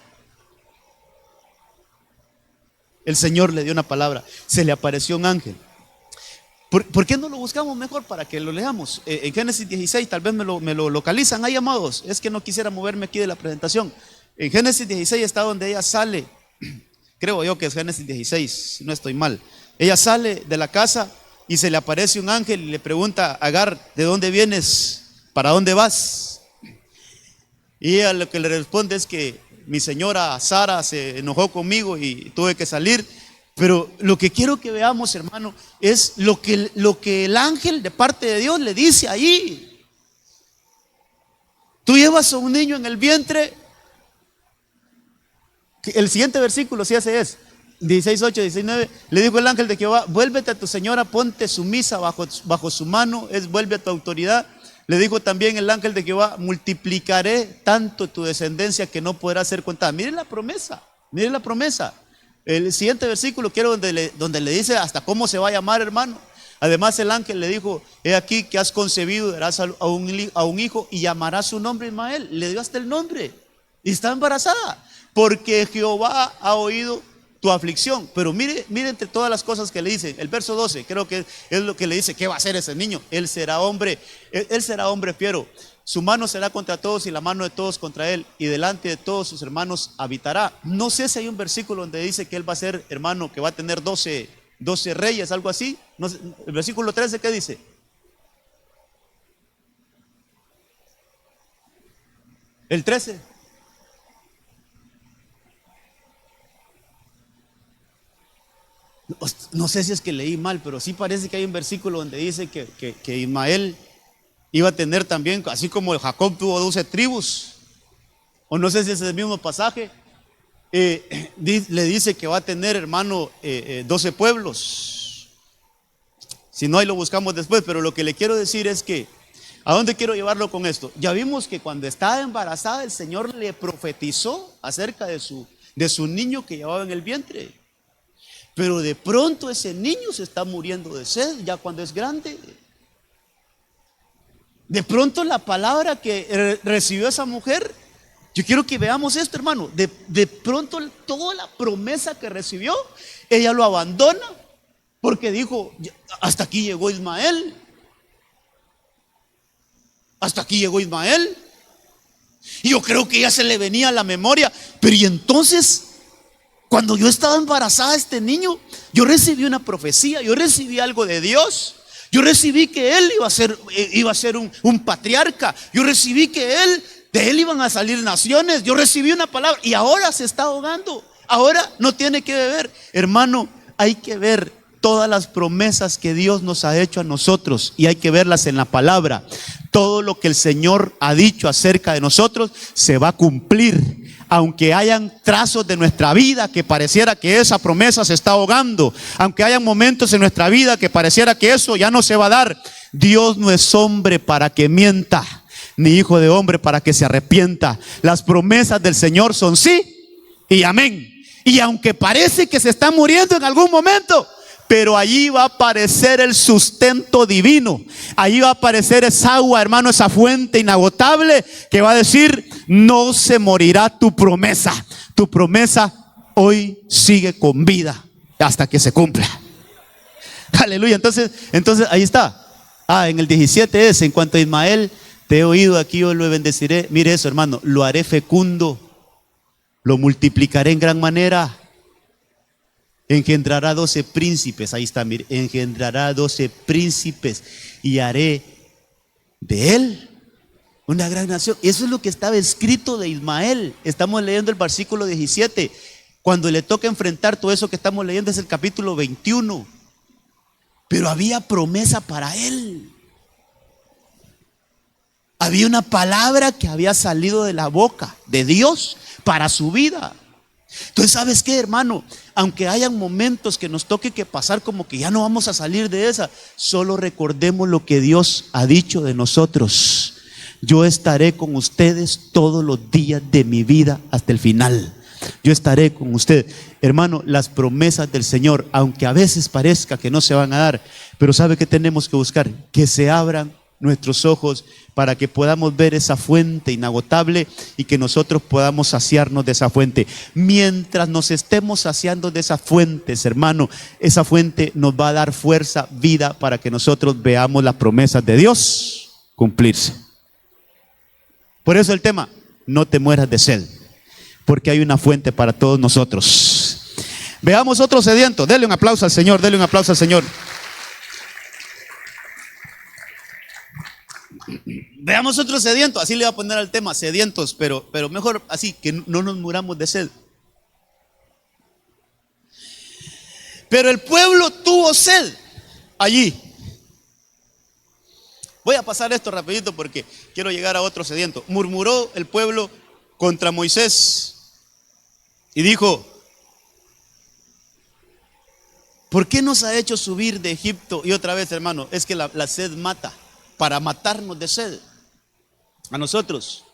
El Señor le dio una palabra. Se le apareció un ángel. ¿Por qué no lo buscamos mejor para que lo leamos? En Génesis 16, tal vez me lo localizan ahí, amados. Es que no quisiera moverme aquí de la presentación. En Génesis 16 está donde ella sale. Creo yo que es Génesis 16, si no estoy mal. Ella sale de la casa y se le aparece un ángel y le pregunta a Agar: ¿de dónde vienes? ¿Para dónde vas? Y ella lo que le responde es que mi señora Sara se enojó conmigo y tuve que salir. Pero lo que quiero que veamos, hermano, es lo que el ángel de parte de Dios le dice ahí. Tú llevas a un niño en el vientre. El siguiente versículo, si ese es 16:8, 19, le dijo el ángel de Jehová: vuélvete a tu señora, ponte sumisa bajo su mano, vuelve a tu autoridad. Le dijo también el ángel de Jehová: multiplicaré tanto tu descendencia que no podrá ser contada. Miren la promesa, miren la promesa. El siguiente versículo quiero donde le dice hasta cómo se va a llamar, hermano. Además el ángel le dijo: he aquí que has concebido, darás a un hijo y llamarás su nombre Ismael. Le dio hasta el nombre y está embarazada, porque Jehová ha oído tu aflicción. Pero mire entre todas las cosas que le dice, el verso 12, creo que es lo que le dice: ¿qué va a hacer ese niño? Él será hombre fiero. Su mano será contra todos y la mano de todos contra él, y delante de todos sus hermanos habitará. No sé si hay un versículo donde dice que él va a ser, hermano, que va a tener 12 reyes, algo así. No sé, el versículo 13, ¿qué dice? El 13. No sé si es que leí mal, pero sí parece que hay un versículo donde dice que Ismael iba a tener también, así como Jacob tuvo 12 tribus, o no sé si es el mismo pasaje, le dice que va a tener, hermano, 12 pueblos. Si no, ahí lo buscamos después. Pero lo que le quiero decir es que, ¿a dónde quiero llevarlo con esto? Ya vimos que cuando estaba embarazada, el Señor le profetizó acerca de su niño que llevaba en el vientre. Pero de pronto ese niño se está muriendo de sed ya cuando es grande. De pronto la palabra que recibió esa mujer, yo quiero que veamos esto, hermano. De pronto toda la promesa que recibió, ella lo abandona porque dijo: hasta aquí llegó Ismael. Hasta aquí llegó Ismael. Y yo creo que ya se le venía a la memoria. Pero y entonces, cuando yo estaba embarazada de este niño, yo recibí una profecía, yo recibí algo de Dios. Yo recibí que él iba a ser un patriarca. Yo recibí que de él iban a salir naciones. Yo recibí una palabra y ahora se está ahogando. Ahora no tiene que beber. Hermano, hay que ver todas las promesas que Dios nos ha hecho a nosotros y hay que verlas en la palabra. Todo lo que el Señor ha dicho acerca de nosotros se va a cumplir. aunque hayan trazos de nuestra vida que pareciera que esa promesa se está ahogando, aunque hayan momentos en nuestra vida que pareciera que eso ya no se va a dar, Dios no es hombre para que mienta, ni hijo de hombre para que se arrepienta. Las promesas del Señor son sí y amén. Y aunque parece que se está muriendo en algún momento, pero allí va a aparecer el sustento divino. Allí va a aparecer esa agua, hermano, esa fuente inagotable que va a decir: no se morirá tu promesa. Tu promesa hoy sigue con vida hasta que se cumpla. Aleluya. Entonces ahí está. En el 17 es: en cuanto a Ismael, te he oído, aquí yo lo bendeciré. Mire eso, hermano: lo haré fecundo, lo multiplicaré en gran manera. Engendrará 12 príncipes. Ahí está, mire: engendrará 12 príncipes y haré de él una gran nación. Eso es lo que estaba escrito de Ismael. Estamos leyendo el versículo 17. Cuando le toca enfrentar todo eso que estamos leyendo es el capítulo 21. Pero había promesa para él. Había una palabra que había salido de la boca de Dios para su vida. Entonces, ¿sabes qué, hermano? Aunque hayan momentos que nos toque que pasar como que ya no vamos a salir de esa, solo recordemos lo que Dios ha dicho de nosotros: yo estaré con ustedes todos los días de mi vida hasta el final. Yo estaré con usted. Hermano, las promesas del Señor, aunque a veces parezca que no se van a dar, pero ¿sabe qué tenemos que buscar? Que se abran nuestros ojos para que podamos ver esa fuente inagotable y que nosotros podamos saciarnos de esa fuente. Mientras nos estemos saciando de esas fuentes, hermano, esa fuente nos va a dar fuerza, vida, para que nosotros veamos las promesas de Dios cumplirse. Por eso el tema: no te mueras de sed, porque hay una fuente para todos nosotros. Veamos otro sediento. Dele un aplauso al Señor, dele un aplauso al Señor. Veamos otro sediento. Así le voy a poner al tema: sedientos, pero mejor así, que no nos muramos de sed. Pero el pueblo tuvo sed allí. Voy a pasar esto rapidito porque quiero llegar a otro sediento. Murmuró el pueblo contra Moisés y dijo: ¿por qué nos ha hecho subir de Egipto? Y otra vez, hermano, es que la sed mata. Para matarnos de sed a nosotros,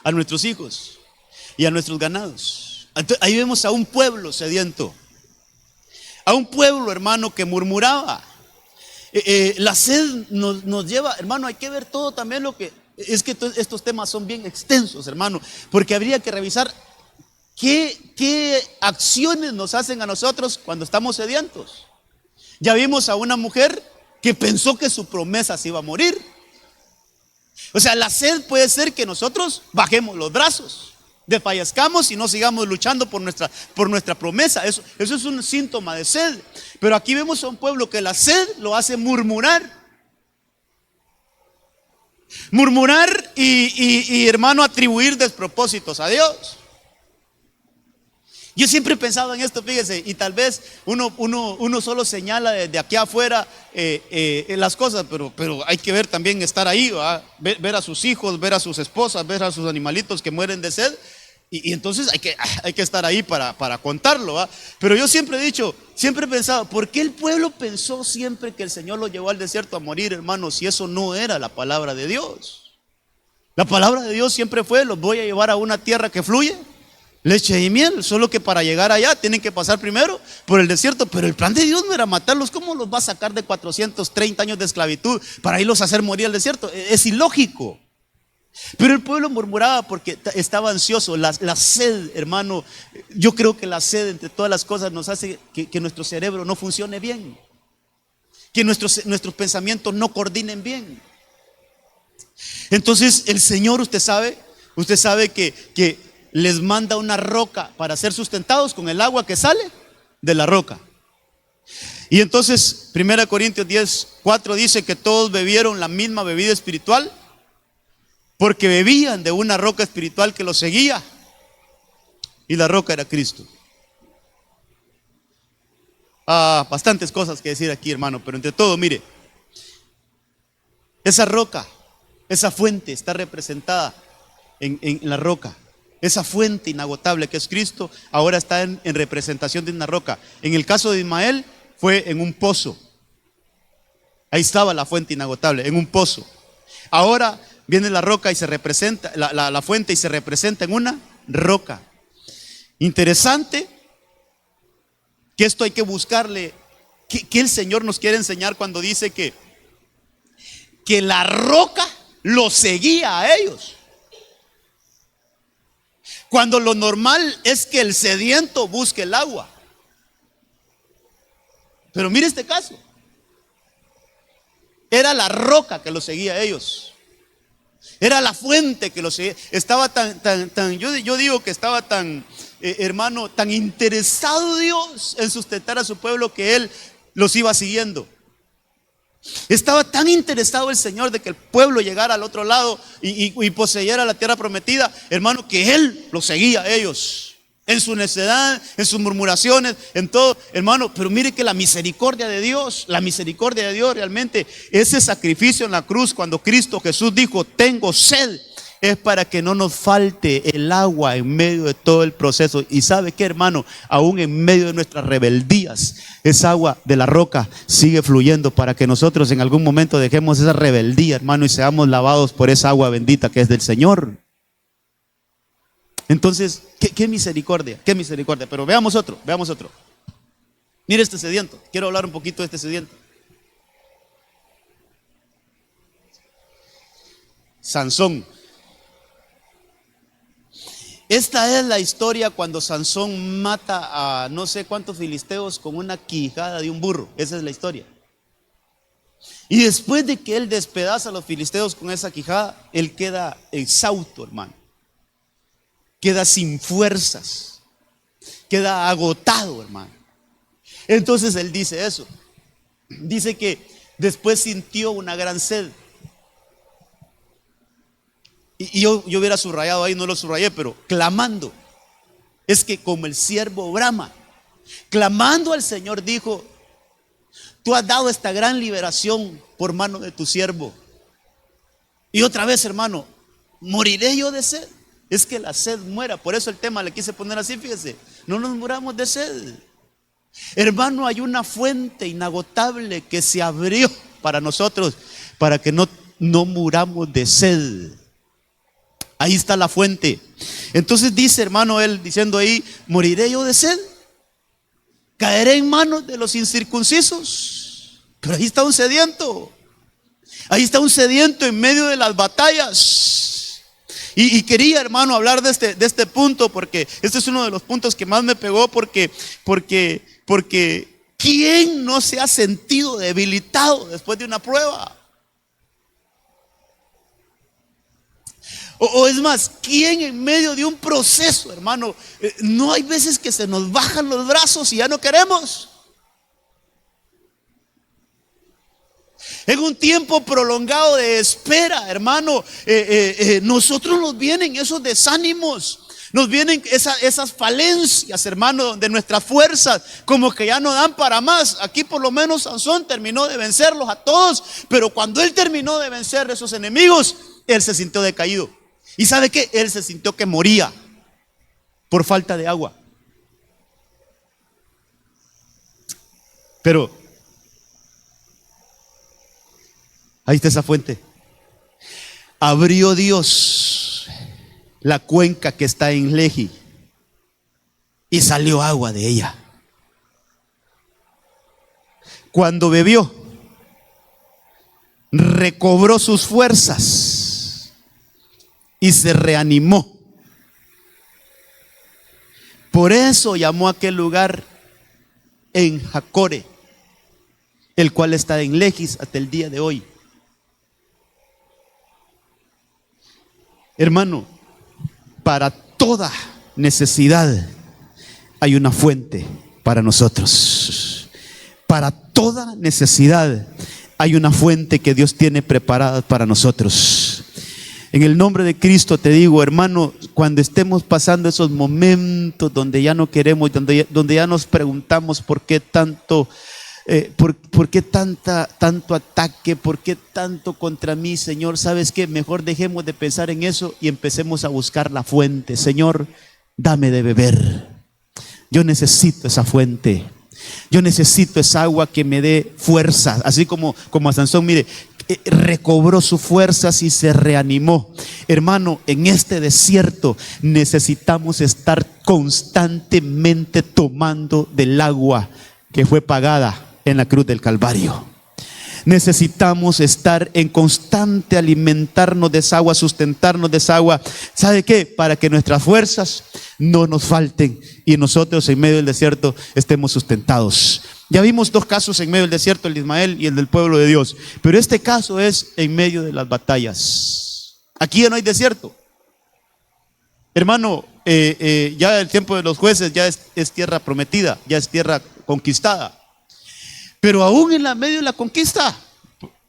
a nuestros hijos y a nuestros ganados. Entonces, ahí vemos a un pueblo sediento, a un pueblo, hermano, que murmuraba. La sed nos lleva, hermano, hay que ver todo también lo que es, que estos temas son bien extensos, hermano, porque habría que revisar qué acciones nos hacen a nosotros cuando estamos sedientos. Ya vimos a una mujer que pensó que su promesa se iba a morir. O sea, la sed puede ser que nosotros bajemos los brazos, desfallezcamos y no sigamos luchando por nuestra promesa. Eso es un síntoma de sed. Pero aquí vemos a un pueblo que la sed lo hace murmurar. Murmurar y hermano, atribuir despropósitos a Dios. Yo siempre he pensado en esto, fíjese, y tal vez uno solo señala desde aquí afuera las cosas, pero hay que ver también, estar ahí, ver a sus hijos, ver a sus esposas, ver a sus animalitos que mueren de sed, y entonces hay que estar ahí para contarlo, ¿va? Pero yo siempre he dicho, siempre he pensado: ¿por qué el pueblo pensó siempre que el Señor lo llevó al desierto a morir, hermano, si eso no era la palabra de Dios? La palabra de Dios siempre fue: los voy a llevar a una tierra que fluye leche y miel, solo que para llegar allá tienen que pasar primero por el desierto. Pero el plan de Dios no era matarlos. ¿Cómo los va a sacar de 430 años de esclavitud para irlos a hacer morir al desierto? Es ilógico. Pero el pueblo murmuraba porque estaba ansioso. La sed, hermano, yo creo que la sed, entre todas las cosas, nos hace que nuestro cerebro no funcione bien, que nuestros pensamientos no coordinen bien. Entonces el Señor, usted sabe que les manda una roca para ser sustentados con el agua que sale de la roca. Y entonces 1 Corintios 10:4 dice que todos bebieron la misma bebida espiritual, porque bebían de una roca espiritual que los seguía, y la roca era Cristo. Bastantes cosas que decir aquí, hermano, pero entre todo, mire, esa roca, esa fuente está representada en la roca. Esa fuente inagotable que es Cristo, ahora está en representación de una roca. En el caso de Ismael fue en un pozo. Ahí estaba la fuente inagotable, en un pozo. Ahora viene la roca y se representa, la fuente y se representa en una roca. Interesante que esto hay que buscarle. ¿Qué el Señor nos quiere enseñar cuando dice que la roca los seguía a ellos? Cuando lo normal es que el sediento busque el agua. Pero mire este caso. Era la roca que los seguía a ellos. Era la fuente que los seguía. Estaba yo digo que estaba tan, hermano, tan interesado Dios en sustentar a su pueblo que Él los iba siguiendo. Estaba tan interesado el Señor de que el pueblo llegara al otro lado y poseyera la tierra prometida, hermano, que Él los seguía a ellos. En su necedad, en sus murmuraciones, en todo, hermano. Pero mire que la misericordia de Dios realmente, ese sacrificio en la cruz, cuando Cristo Jesús dijo, tengo sed, es para que no nos falte el agua en medio de todo el proceso. Y sabe qué, hermano, aún en medio de nuestras rebeldías, esa agua de la roca sigue fluyendo para que nosotros en algún momento dejemos esa rebeldía, hermano, y seamos lavados por esa agua bendita que es del Señor. Entonces, qué misericordia, qué misericordia. Pero veamos otro. Mire este sediento. Quiero hablar un poquito de este sediento. Sansón. Esta es la historia cuando Sansón mata a no sé cuántos filisteos con una quijada de un burro. Esa es la historia. Y después de que él despedaza a los filisteos con esa quijada, él queda exhausto, hermano. Queda sin fuerzas. Queda agotado, hermano. Entonces él dice eso. Dice que después sintió una gran sed. Y yo hubiera subrayado ahí, no lo subrayé, pero clamando. Es que como el siervo brama, clamando al Señor, dijo: tú has dado esta gran liberación por mano de tu siervo. Y otra vez, hermano, moriré yo de sed. Es que la sed muera. Por eso el tema le quise poner así, fíjese. No nos muramos de sed. Hermano, hay una fuente inagotable que se abrió para nosotros, para que no muramos de sed. Ahí está la fuente. Entonces dice, hermano, él diciendo ahí: moriré yo de sed, caeré en manos de los incircuncisos. Pero ahí está un sediento. Ahí está un sediento en medio de las batallas. Y quería, hermano, hablar de este punto, porque este es uno de los puntos que más me pegó, porque ¿quién no se ha sentido debilitado después de una prueba? O es más, ¿quién en medio de un proceso, hermano, no hay veces que se nos bajan los brazos y ya no queremos? En un tiempo prolongado de espera, hermano, nosotros nos vienen esos desánimos, nos vienen esas falencias, hermano, de nuestras fuerzas, como que ya no dan para más. Aquí por lo menos Sansón terminó de vencerlos a todos, pero cuando él terminó de vencer a esos enemigos, él se sintió decaído. ¿Y sabe qué? Él se sintió que moría por falta de agua. Pero ahí está esa fuente. Abrió Dios la cuenca que está en Lehi y salió agua de ella. Cuando bebió, recobró sus fuerzas y se reanimó. Por eso llamó a aquel lugar En Jacore, el cual está en Lehi hasta el día de hoy. Hermano, para toda necesidad hay una fuente para nosotros. Para toda necesidad hay una fuente que Dios tiene preparada para nosotros. En el nombre de Cristo te digo, hermano, cuando estemos pasando esos momentos donde ya no queremos, donde ya nos preguntamos por qué tanto ¿Por qué tanto ataque? ¿Por qué tanto contra mí, Señor? ¿Sabes qué? Mejor dejemos de pensar en eso y empecemos a buscar la fuente. Señor, dame de beber. Yo necesito esa fuente. Yo necesito esa agua que me dé fuerza. Así como a Sansón, mire, recobró sus fuerzas y se reanimó. Hermano, en este desierto necesitamos estar constantemente tomando del agua que fue pagada en la cruz del Calvario. Necesitamos estar en constante alimentarnos de esa agua, sustentarnos de esa agua. ¿Sabe qué? Para que nuestras fuerzas no nos falten y nosotros en medio del desierto estemos sustentados. Ya vimos dos casos en medio del desierto, el de Ismael y el del pueblo de Dios. Pero este caso es en medio de las batallas. Aquí ya no hay desierto. Hermano, ya el tiempo de los jueces ya es tierra prometida, ya es tierra conquistada. Pero aún en la medio de la conquista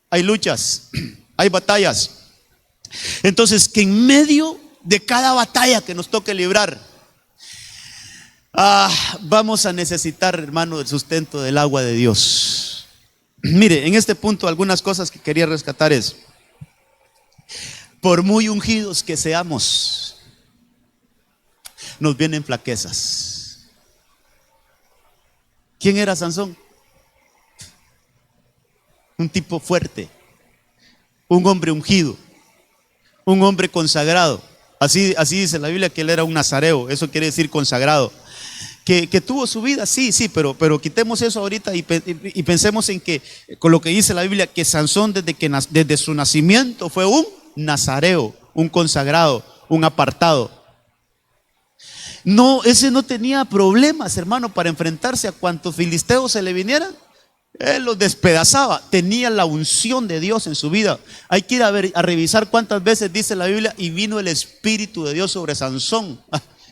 hay luchas, hay batallas. Entonces, que en medio de cada batalla que nos toque librar, vamos a necesitar, hermano, el sustento del agua de Dios. Mire, en este punto algunas cosas que quería rescatar es: por muy ungidos que seamos, nos vienen flaquezas. ¿Quién era Sansón? Un tipo fuerte, un hombre ungido, un hombre consagrado. Así dice la Biblia que él era un nazareo, eso quiere decir consagrado. Que tuvo su vida, sí, pero quitemos eso ahorita y pensemos en que, con lo que dice la Biblia, que Sansón desde su nacimiento fue un nazareo, un consagrado, un apartado. No, ese no tenía problemas, hermano, para enfrentarse a cuantos filisteos se le vinieran. Él los despedazaba, tenía la unción de Dios en su vida. Hay que ir a revisar cuántas veces dice la Biblia: y vino el Espíritu de Dios sobre Sansón.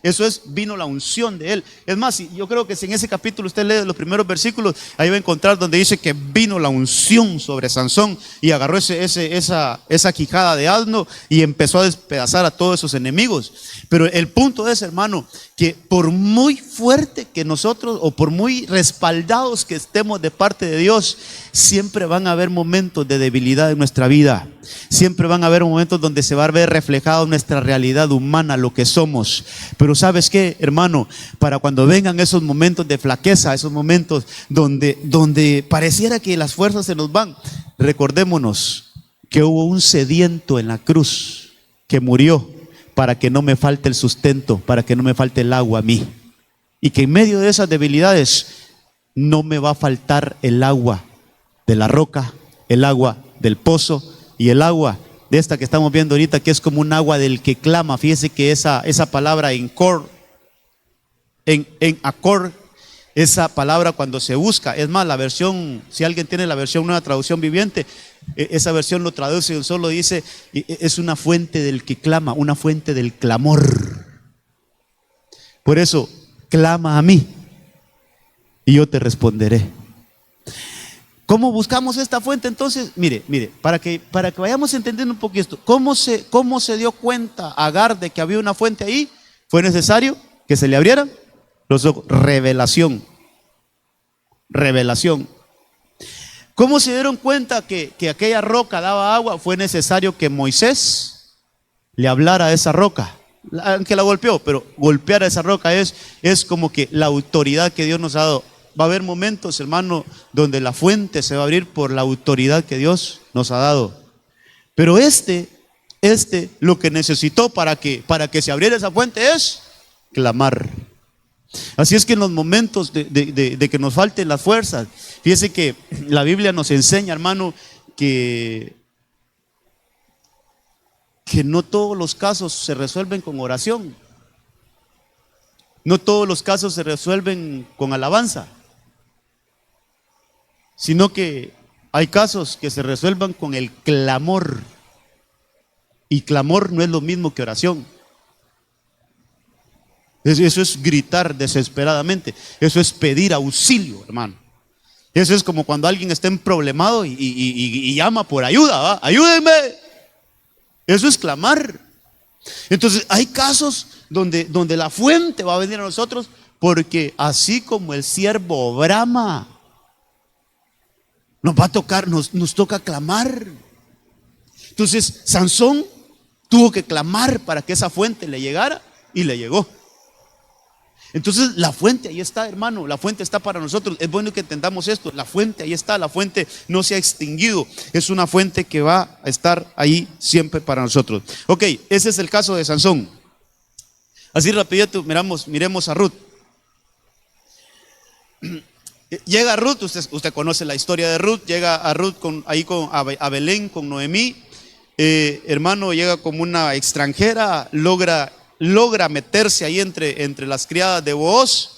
Eso es, vino la unción de él. Es más, yo creo que si en ese capítulo usted lee los primeros versículos, ahí va a encontrar donde dice que vino la unción sobre Sansón y agarró esa quijada de asno y empezó a despedazar a todos esos enemigos. Pero el punto es, hermano, que por muy fuerte que nosotros, o por muy respaldados que estemos de parte de Dios, siempre van a haber momentos de debilidad en nuestra vida. Siempre van a haber momentos donde se va a ver reflejado nuestra realidad humana, lo que somos. Pero ¿sabes qué, hermano? Para cuando vengan esos momentos de flaqueza, esos momentos donde pareciera que las fuerzas se nos van, recordémonos que hubo un sediento en la cruz que murió para que no me falte el sustento, para que no me falte el agua a mí. Y que en medio de esas debilidades no me va a faltar el agua de la roca, el agua del pozo y el agua de esta que estamos viendo ahorita, que es como un agua del que clama. Fíjese que esa palabra en acor, esa palabra cuando se busca, es más, la versión, si alguien tiene la versión Nueva Traducción Viviente, esa versión lo traduce y solo dice: es una fuente del que clama, una fuente del clamor. Por eso, clama a mí y yo te responderé. ¿Cómo buscamos esta fuente entonces? Mire, para que vayamos entendiendo un poco esto. ¿Cómo se dio cuenta Agar de que había una fuente ahí? Fue necesario que se le abrieran los ojos. Revelación. ¿Cómo se dieron cuenta que aquella roca daba agua? Fue necesario que Moisés le hablara a esa roca. Aunque la golpeó, pero golpear a esa roca es como que la autoridad que Dios nos ha dado. Va a haber momentos, hermano, donde la fuente se va a abrir por la autoridad que Dios nos ha dado. Pero lo que necesitó para que se abriera esa fuente es clamar. Así es que en los momentos de que nos falten las fuerzas, fíjese que la Biblia nos enseña, hermano, que no todos los casos se resuelven con oración. No todos los casos se resuelven con alabanza, sino que hay casos que se resuelvan con el clamor. Y clamor no es lo mismo que oración. Eso es gritar desesperadamente. Eso es pedir auxilio, hermano. Eso es como cuando alguien está emproblemado y llama por ayuda, ¿va? ¡Ayúdenme! Eso es clamar. Entonces hay casos donde la fuente va a venir a nosotros, porque así como el siervo brama nos va a tocar, nos toca clamar. Entonces Sansón tuvo que clamar para que esa fuente le llegara y le llegó. Entonces la fuente ahí está, hermano, la fuente está para nosotros. Es bueno que entendamos esto, la fuente ahí está, la fuente no se ha extinguido, es una fuente que va a estar ahí siempre para nosotros. Ok, ese es el caso de Sansón. Así rapidito miremos a Ruth. Llega Ruth, usted conoce la historia de Ruth. Llega a Ruth a Belén con Noemí. Hermano, llega como una extranjera, logra meterse ahí entre las criadas de Booz.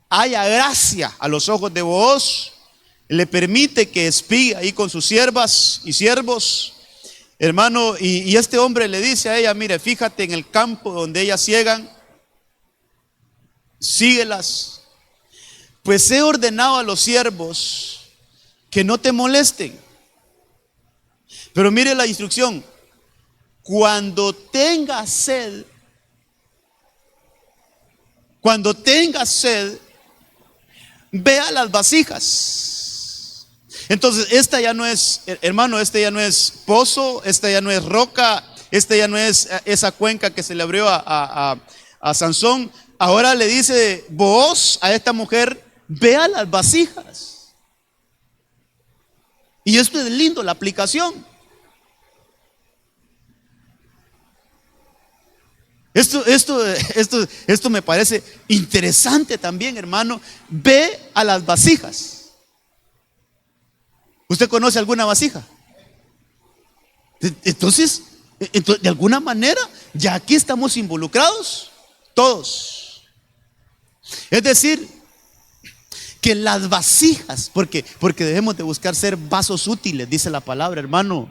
Haya gracia a los ojos de Booz, le permite que espíe ahí con sus siervas y siervos, hermano, y este hombre le dice a ella: mire, fíjate en el campo donde ellas ciegan, síguelas, pues he ordenado a los siervos que no te molesten. Pero mire la instrucción: cuando tengas sed, ve a las vasijas. Entonces esta ya no es, hermano, este ya no es pozo, esta ya no es roca, esta ya no es esa cuenca que se le abrió a Sansón. Ahora le dice Booz a esta mujer: ve a las vasijas. Y esto es lindo, la aplicación. Esto me parece interesante también, hermano. Ve a las vasijas. ¿Usted conoce alguna vasija? Entonces, de alguna manera, ya aquí estamos involucrados todos. Es decir, que las vasijas, porque debemos de buscar ser vasos útiles, dice la palabra, hermano.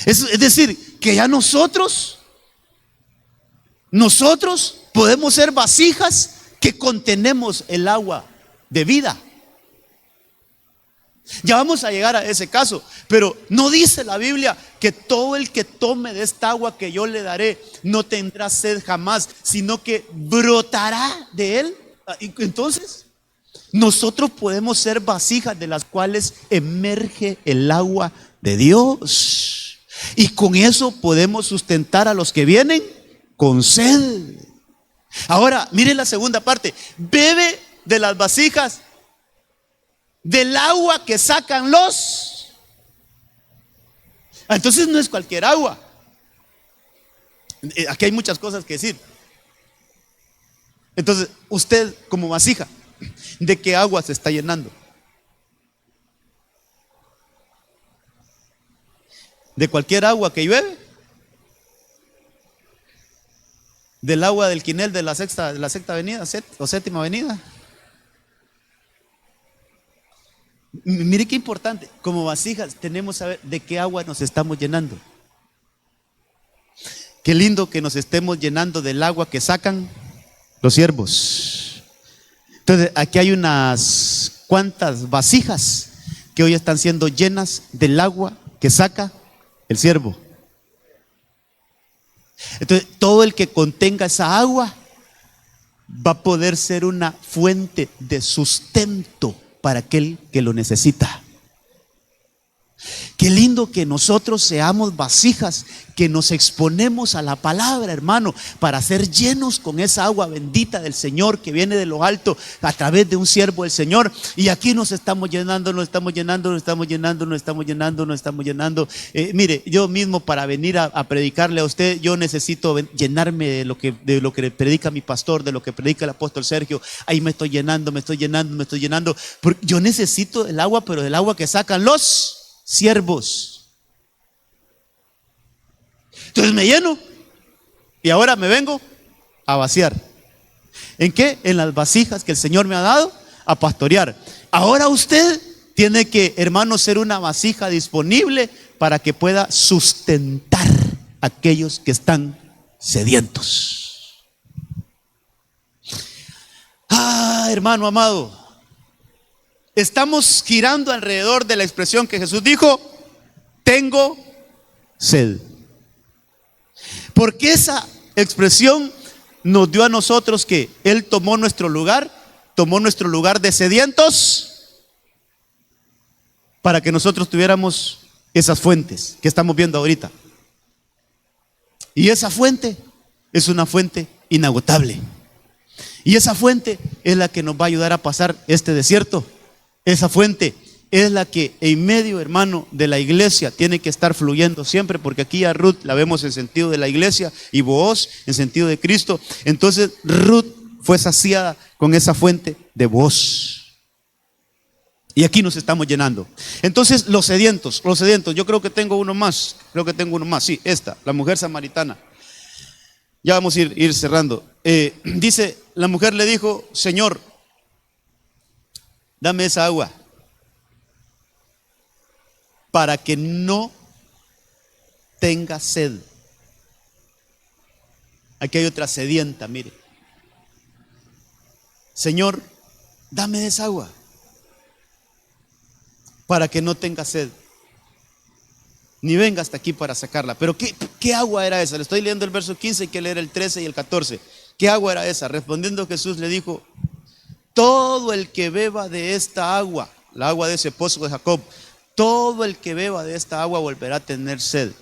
Es decir, que ya nosotros podemos ser vasijas que contenemos el agua de vida. Ya vamos a llegar a ese caso, pero no dice la Biblia que todo el que tome de esta agua que yo le daré no tendrá sed jamás, sino que brotará de él. Entonces, nosotros podemos ser vasijas de las cuales emerge el agua de Dios, y con eso podemos sustentar a los que vienen con sed. Ahora, miren la segunda parte: bebe de las vasijas del agua que sacan los. Entonces no es cualquier agua. Aquí hay muchas cosas que decir. Entonces, usted como vasija, ¿de qué agua se está llenando? ¿De cualquier agua que llueve? ¿Del agua del Quinel de la sexta avenida o séptima avenida? Mire qué importante, como vasijas tenemos que saber de qué agua nos estamos llenando. Qué lindo que nos estemos llenando del agua que sacan los siervos. Entonces aquí hay unas cuantas vasijas que hoy están siendo llenas del agua que saca el siervo. Entonces todo el que contenga esa agua va a poder ser una fuente de sustento para aquel que lo necesita. Qué lindo que nosotros seamos vasijas que nos exponemos a la palabra, hermano, para ser llenos con esa agua bendita del Señor que viene de lo alto a través de un siervo del Señor. Y aquí nos estamos llenando, mire, yo mismo para venir a predicarle a usted, yo necesito llenarme de lo que predica mi pastor, de lo que predica el apóstol Sergio. Ahí me estoy llenando. Porque yo necesito el agua, pero del agua que sacan los siervos. Entonces me lleno y ahora me vengo a vaciar. ¿En qué? En las vasijas que el Señor me ha dado a pastorear. Ahora usted tiene que, hermano, ser una vasija disponible para que pueda sustentar a aquellos que están sedientos. Hermano amado, estamos girando alrededor de la expresión que Jesús dijo: tengo sed. Porque esa expresión nos dio a nosotros que Él tomó nuestro lugar de sedientos para que nosotros tuviéramos esas fuentes que estamos viendo ahorita. Y esa fuente es una fuente inagotable. Y esa fuente es la que nos va a ayudar a pasar este desierto. Esa fuente es la que en medio, hermano, de la iglesia tiene que estar fluyendo siempre, porque aquí a Ruth la vemos en sentido de la iglesia y Booz en sentido de Cristo. Entonces Ruth fue saciada con esa fuente de Booz. Y aquí nos estamos llenando. Entonces los sedientos, yo creo que tengo uno más, sí, esta, la mujer samaritana. Ya vamos a ir cerrando. Dice, la mujer le dijo: Señor, dame esa agua para que no tenga sed. Aquí hay otra sedienta, mire. Señor, dame esa agua para que no tenga sed, ni venga hasta aquí para sacarla. Pero ¿qué agua era esa? Le estoy leyendo el verso 15, hay que leer el 13 y el 14. ¿Qué agua era esa? Respondiendo Jesús le dijo: todo el que beba de esta agua, la agua de ese pozo de Jacob, todo el que beba de esta agua volverá a tener sed.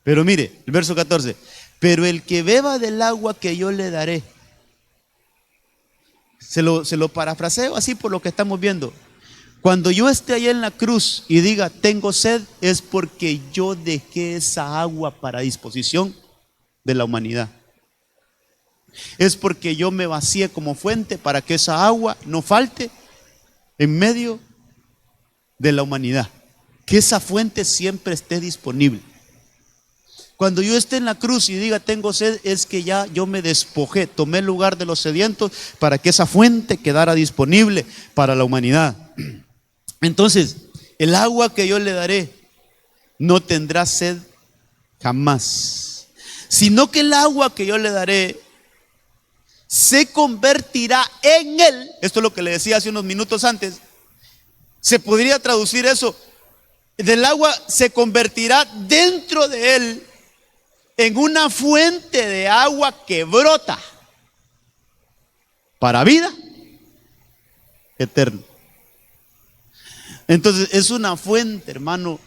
Pero mire, el verso 14, pero el que beba del agua que yo le daré. Se lo parafraseo así por lo que estamos viendo. Cuando yo esté allá en la cruz y diga tengo sed, es porque yo dejé esa agua para disposición de la humanidad. Es porque yo me vacié como fuente para que esa agua no falte en medio de la humanidad. Que esa fuente siempre esté disponible. Cuando yo esté en la cruz y diga tengo sed, es que ya yo me despojé, tomé el lugar de los sedientos para que esa fuente quedara disponible para la humanidad. Entonces, el agua que yo le daré no tendrá sed jamás, sino que el agua que yo le daré se convertirá en él. Esto es lo que le decía hace unos minutos antes. Se podría traducir eso: del agua se convertirá dentro de él en una fuente de agua que brota para vida eterna. Entonces es una fuente, hermano,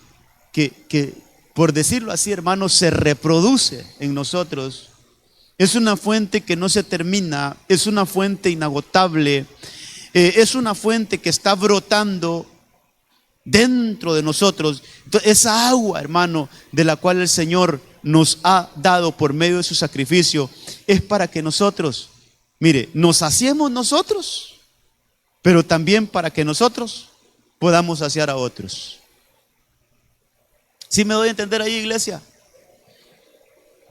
que por decirlo así, hermano, se reproduce en nosotros. Es una fuente que no se termina, es una fuente inagotable, es una fuente que está brotando dentro de nosotros. Entonces, esa agua, hermano, de la cual el Señor nos ha dado por medio de su sacrificio, es para que nosotros, mire, nos saciemos nosotros, pero también para que nosotros podamos saciar a otros. ¿Sí me doy a entender ahí, iglesia?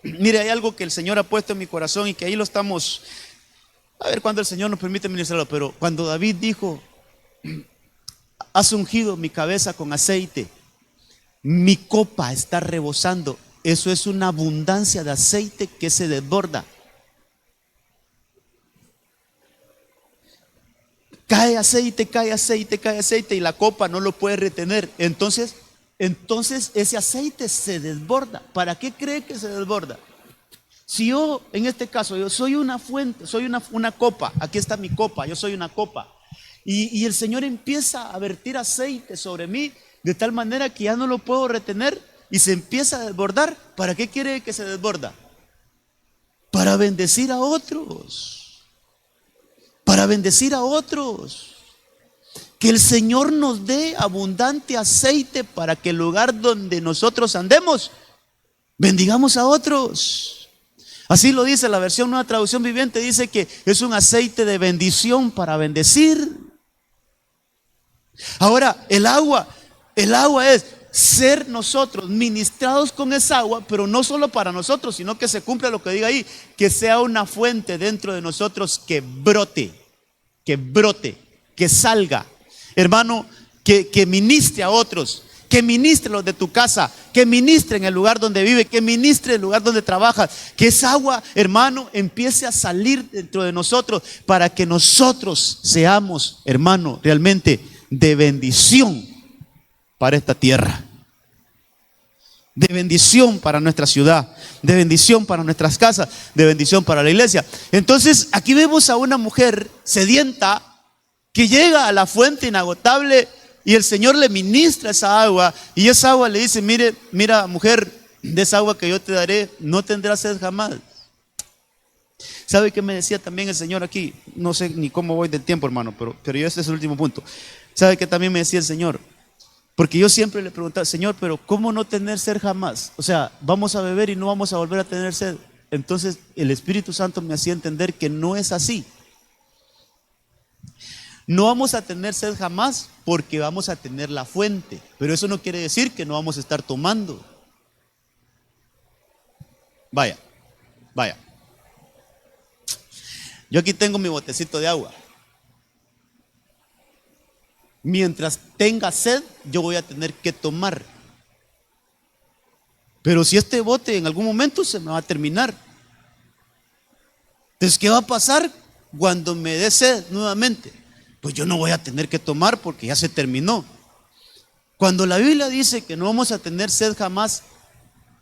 Mire, hay algo que el Señor ha puesto en mi corazón y que ahí lo estamos, a ver cuándo el Señor nos permite ministrarlo, pero cuando David dijo: has ungido mi cabeza con aceite, mi copa está rebosando. Eso es una abundancia de aceite que se desborda. Cae aceite, cae aceite, cae aceite y la copa no lo puede retener. Entonces ese aceite se desborda. ¿Para qué cree que se desborda? Si yo, en este caso, yo soy una fuente, soy una copa, aquí está mi copa, yo soy una copa, y el Señor empieza a vertir aceite sobre mí de tal manera que ya no lo puedo retener y se empieza a desbordar. ¿Para qué quiere que se desborda? Para bendecir a otros. Para bendecir a otros. Que el Señor nos dé abundante aceite para que el lugar donde nosotros andemos, bendigamos a otros. Así lo dice la versión Nueva Traducción Viviente, dice que es un aceite de bendición para bendecir. Ahora, el agua es ser nosotros ministrados con esa agua, pero no solo para nosotros, sino que se cumpla lo que diga ahí, que sea una fuente dentro de nosotros que brote, que salga. Hermano, que ministre a otros, que ministre a los de tu casa, que ministre en el lugar donde vive, que ministre en el lugar donde trabaja, que esa agua, hermano, empiece a salir dentro de nosotros para que nosotros seamos, hermano, realmente de bendición para esta tierra, de bendición para nuestra ciudad, de bendición para nuestras casas, de bendición para la iglesia. Entonces aquí vemos a una mujer sedienta que llega a la fuente inagotable Y el Señor le ministra esa agua y esa agua le dice, mira mujer, de esa agua que yo te daré no tendrás sed jamás. ¿Sabe qué me decía también el Señor aquí? No sé ni cómo voy del tiempo, hermano, pero yo este es el último punto. ¿Sabe qué también me decía el Señor? Porque yo siempre le preguntaba, Señor, pero ¿cómo no tener sed jamás? O sea, vamos a beber y no vamos a volver a tener sed. Entonces el Espíritu Santo me hacía entender que no es así. No vamos a tener sed jamás porque vamos a tener la fuente. Pero eso no quiere decir que no vamos a estar tomando. Vaya. Yo aquí tengo mi botecito de agua. Mientras tenga sed, yo voy a tener que tomar. Pero si este bote en algún momento se me va a terminar, entonces, ¿qué va a pasar cuando me dé sed nuevamente? Pues yo no voy a tener que tomar porque ya se terminó. Cuando la Biblia dice que no vamos a tener sed jamás,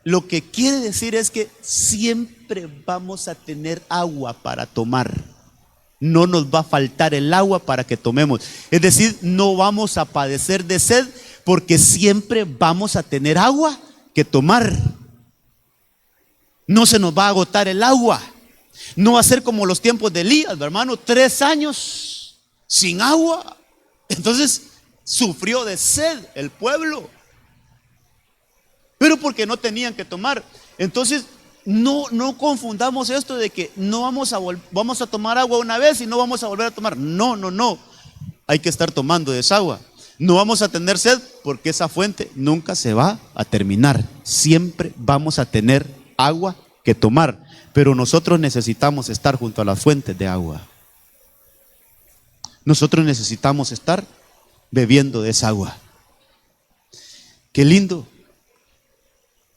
lo que quiere decir es que siempre vamos a tener agua para tomar. No nos va a faltar el agua para que tomemos. Es decir, no vamos a padecer de sed porque siempre vamos a tener agua que tomar. No se nos va a agotar el agua. No va a ser como los tiempos de Elías, hermano, 3 años sin agua. Entonces sufrió de sed el pueblo, pero porque no tenían que tomar. Entonces no confundamos esto de que no vamos a tomar agua una vez y no vamos a volver a tomar. No. Hay que estar tomando de esa agua. No vamos a tener sed porque esa fuente nunca se va a terminar. Siempre vamos a tener agua que tomar. Pero nosotros necesitamos estar junto a las fuentes de agua. Nosotros necesitamos estar bebiendo de esa agua. Qué lindo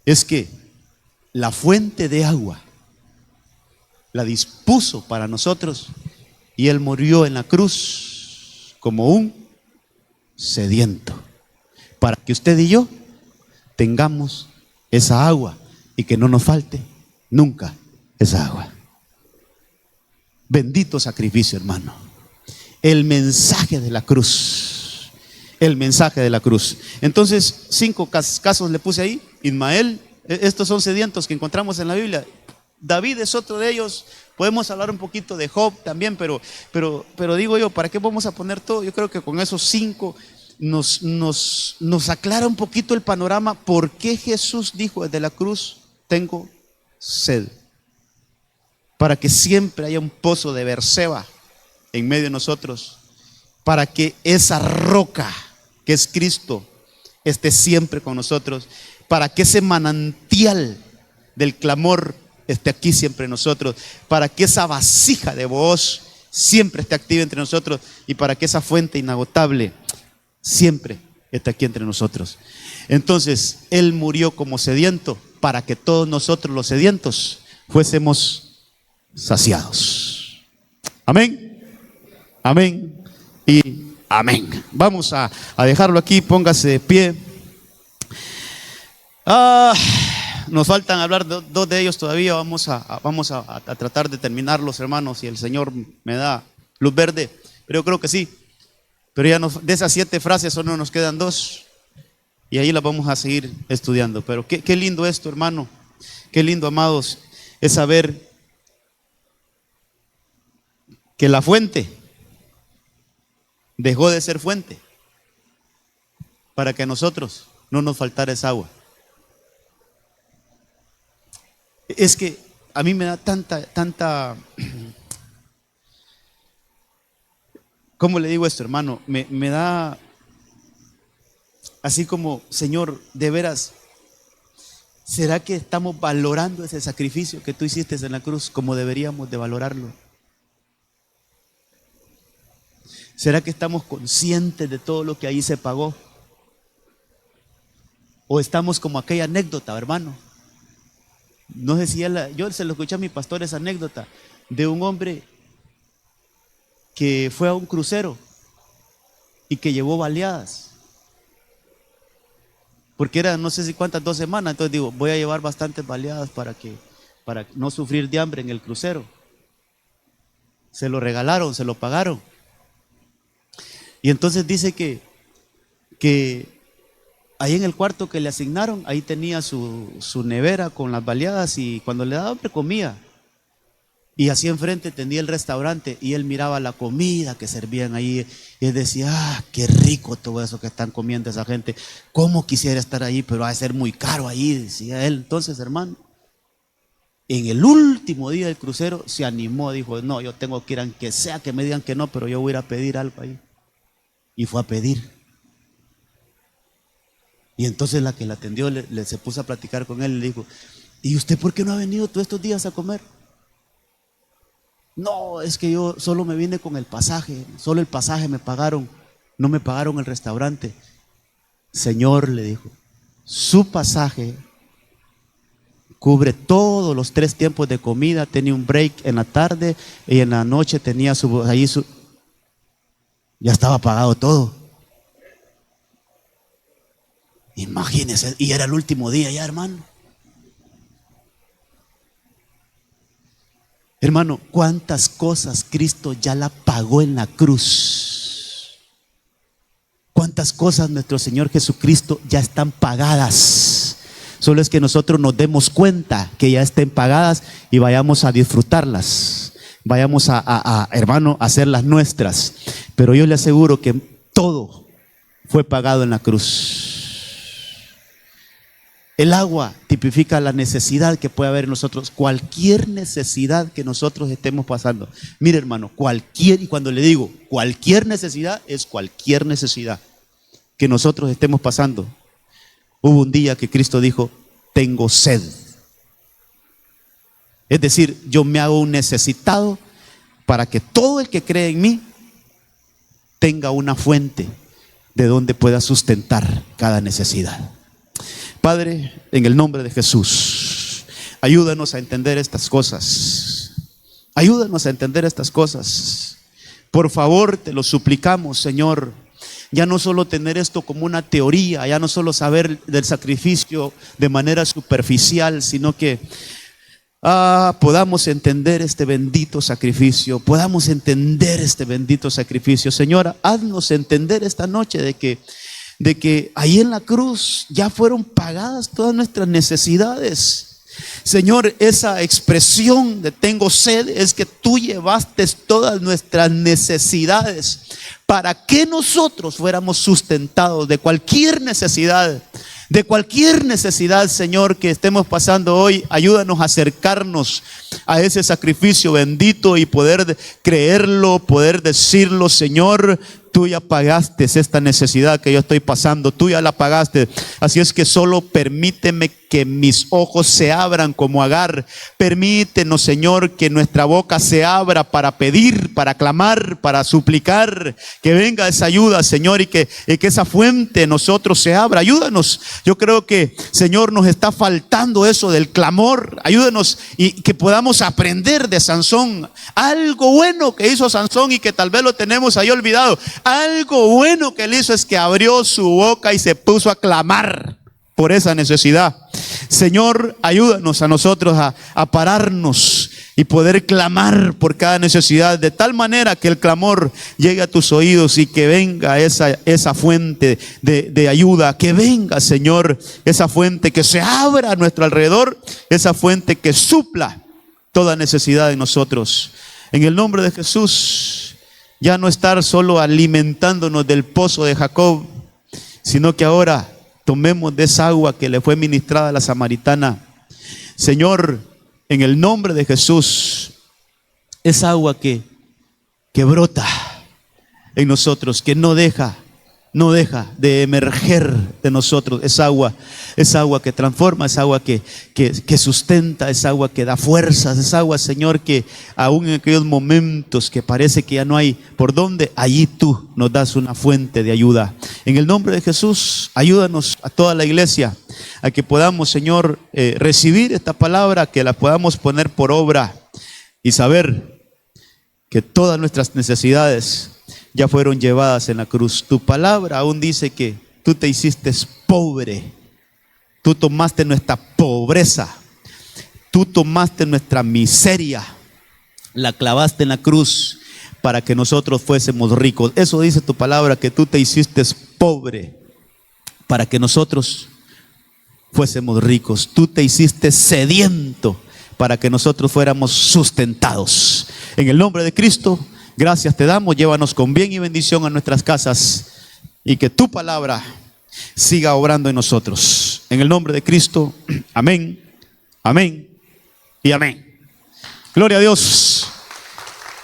es que la fuente de agua la dispuso para nosotros y Él murió en la cruz como un sediento para que usted y yo tengamos esa agua y que no nos falte nunca esa agua. Bendito sacrificio, hermano. El mensaje de la cruz. El mensaje de la cruz. Entonces, 5 casos le puse ahí. Ismael, estos son sedientos que encontramos en la Biblia. David es otro de ellos. Podemos hablar un poquito de Job también, pero digo yo, ¿para qué vamos a poner todo? Yo creo que con esos 5 nos aclara un poquito el panorama. ¿Por qué Jesús dijo desde la cruz, tengo sed? Para que siempre haya un pozo de Berseba en medio de nosotros, para que esa roca que es Cristo esté siempre con nosotros, para que ese manantial del clamor esté aquí siempre en nosotros, para que esa vasija de Booz siempre esté activa entre nosotros y para que esa fuente inagotable siempre esté aquí entre nosotros. Entonces, Él murió como sediento para que todos nosotros los sedientos fuésemos saciados. Amén, amén y amén. Vamos a dejarlo aquí, póngase de pie. Nos faltan hablar 2 de ellos todavía. Vamos a tratar de terminarlos, hermanos, si el Señor me da luz verde, pero yo creo que sí. Pero ya de esas 7 frases solo nos quedan 2 y ahí las vamos a seguir estudiando. Pero qué lindo esto, hermano, qué lindo, amados, es saber que la fuente dejó de ser fuente para que a nosotros no nos faltara esa agua. Es que a mí me da tanta, ¿cómo le digo esto, hermano? Me da así como, Señor, de veras, ¿será que estamos valorando ese sacrificio que tú hiciste en la cruz como deberíamos de valorarlo? ¿Será que estamos conscientes de todo lo que ahí se pagó? ¿O estamos como aquella anécdota, hermano? No sé si yo se lo escuché a mi pastor esa anécdota de un hombre que fue a un crucero y que llevó baleadas. Porque eran no sé si cuántas, 2 semanas. Entonces digo, voy a llevar bastantes baleadas para no sufrir de hambre en el crucero. Se lo regalaron, se lo pagaron. Y entonces dice que que ahí en el cuarto que le asignaron, ahí tenía su nevera con las baleadas y cuando le daba hambre comía. Y así enfrente tenía el restaurante y él miraba la comida que servían ahí y él decía, qué rico todo eso que están comiendo esa gente. ¿Cómo quisiera estar ahí? Pero va a ser muy caro ahí, decía él. Entonces, hermano, en el último día del crucero se animó, dijo, no, yo tengo que ir, aunque sea que me digan que no, pero yo voy a ir a pedir algo ahí. Y fue a pedir. Y entonces la que la atendió se puso a platicar con él y le dijo, ¿y usted por qué no ha venido todos estos días a comer? No, es que yo solo me vine con el pasaje, solo el pasaje me pagaron, no me pagaron el restaurante. Señor, le dijo, su pasaje cubre todos los 3 tiempos de comida, tenía un break en la tarde y en la noche tenía ya estaba pagado todo. Imagínense, y era el último día ya, hermano. Hermano, ¿cuántas cosas Cristo ya la pagó en la cruz? ¿Cuántas cosas nuestro Señor Jesucristo ya están pagadas? Solo es que nosotros nos demos cuenta que ya estén pagadas y vayamos a disfrutarlas. Vayamos hermano, a hacerlas nuestras. Pero yo le aseguro que todo fue pagado en la cruz. El agua tipifica la necesidad que puede haber en nosotros, cualquier necesidad que nosotros estemos pasando. Mire, hermano, y cuando le digo cualquier necesidad, es cualquier necesidad que nosotros estemos pasando. Hubo un día que Cristo dijo, tengo sed. Es decir, yo me hago un necesitado para que todo el que cree en mí tenga una fuente de donde pueda sustentar cada necesidad. Padre, en el nombre de Jesús, ayúdanos a entender estas cosas. Ayúdanos a entender estas cosas. Por favor, te lo suplicamos, Señor. Ya no solo tener esto como una teoría, ya no solo saber del sacrificio de manera superficial, sino que podamos entender este bendito sacrificio, podamos entender este bendito sacrificio. Señora, haznos entender esta noche de que ahí en la cruz ya fueron pagadas todas nuestras necesidades. Señor, esa expresión de tengo sed es que tú llevaste todas nuestras necesidades para que nosotros fuéramos sustentados de cualquier necesidad. De cualquier necesidad, Señor, que estemos pasando hoy, ayúdanos a acercarnos a ese sacrificio bendito y poder creerlo, poder decirlo, Señor, tú ya pagaste esta necesidad que yo estoy pasando, tú ya la pagaste. Así es que solo permíteme que mis ojos se abran como Agar. Permítenos, Señor, que nuestra boca se abra para pedir, para clamar, para suplicar, que venga esa ayuda, Señor, y que esa fuente en nosotros se abra. Ayúdanos. Yo creo que, Señor, nos está faltando eso del clamor. Ayúdanos y que podamos aprender de Sansón. Algo bueno que hizo Sansón y que tal vez lo tenemos ahí olvidado. Algo bueno que él hizo es que abrió su boca y se puso a clamar por esa necesidad. Señor, ayúdanos a nosotros a pararnos y poder clamar por cada necesidad, de tal manera que el clamor llegue a tus oídos y que venga esa fuente de ayuda, que venga, Señor, esa fuente que se abra a nuestro alrededor, esa fuente que supla toda necesidad de nosotros. En el nombre de Jesús, ya no estar solo alimentándonos del pozo de Jacob, sino que ahora tomemos de esa agua que le fue ministrada a la samaritana. Señor, en el nombre de Jesús, esa agua que brota en nosotros, que no deja de emerger de nosotros, esa agua que transforma, esa agua que sustenta, esa agua que da fuerzas, esa agua, Señor, que aún en aquellos momentos que parece que ya no hay por dónde, allí tú nos das una fuente de ayuda. En el nombre de Jesús, ayúdanos a toda la iglesia a que podamos, Señor, recibir esta palabra, que la podamos poner por obra y saber que todas nuestras necesidades ya fueron llevadas en la cruz. Tu palabra aún dice que tú te hiciste pobre. Tú tomaste nuestra pobreza. Tú tomaste nuestra miseria. La clavaste en la cruz para que nosotros fuésemos ricos. Eso dice tu palabra, que tú te hiciste pobre para que nosotros fuésemos ricos. Tú te hiciste sediento para que nosotros fuéramos sustentados. En el nombre de Cristo, gracias te damos. Llévanos con bien y bendición a nuestras casas y que tu palabra siga obrando en nosotros. En el nombre de Cristo, amén, amén y amén. Gloria a Dios.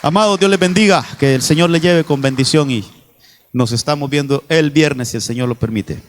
Amados, Dios les bendiga. Que el Señor les lleve con bendición y nos estamos viendo el viernes si el Señor lo permite.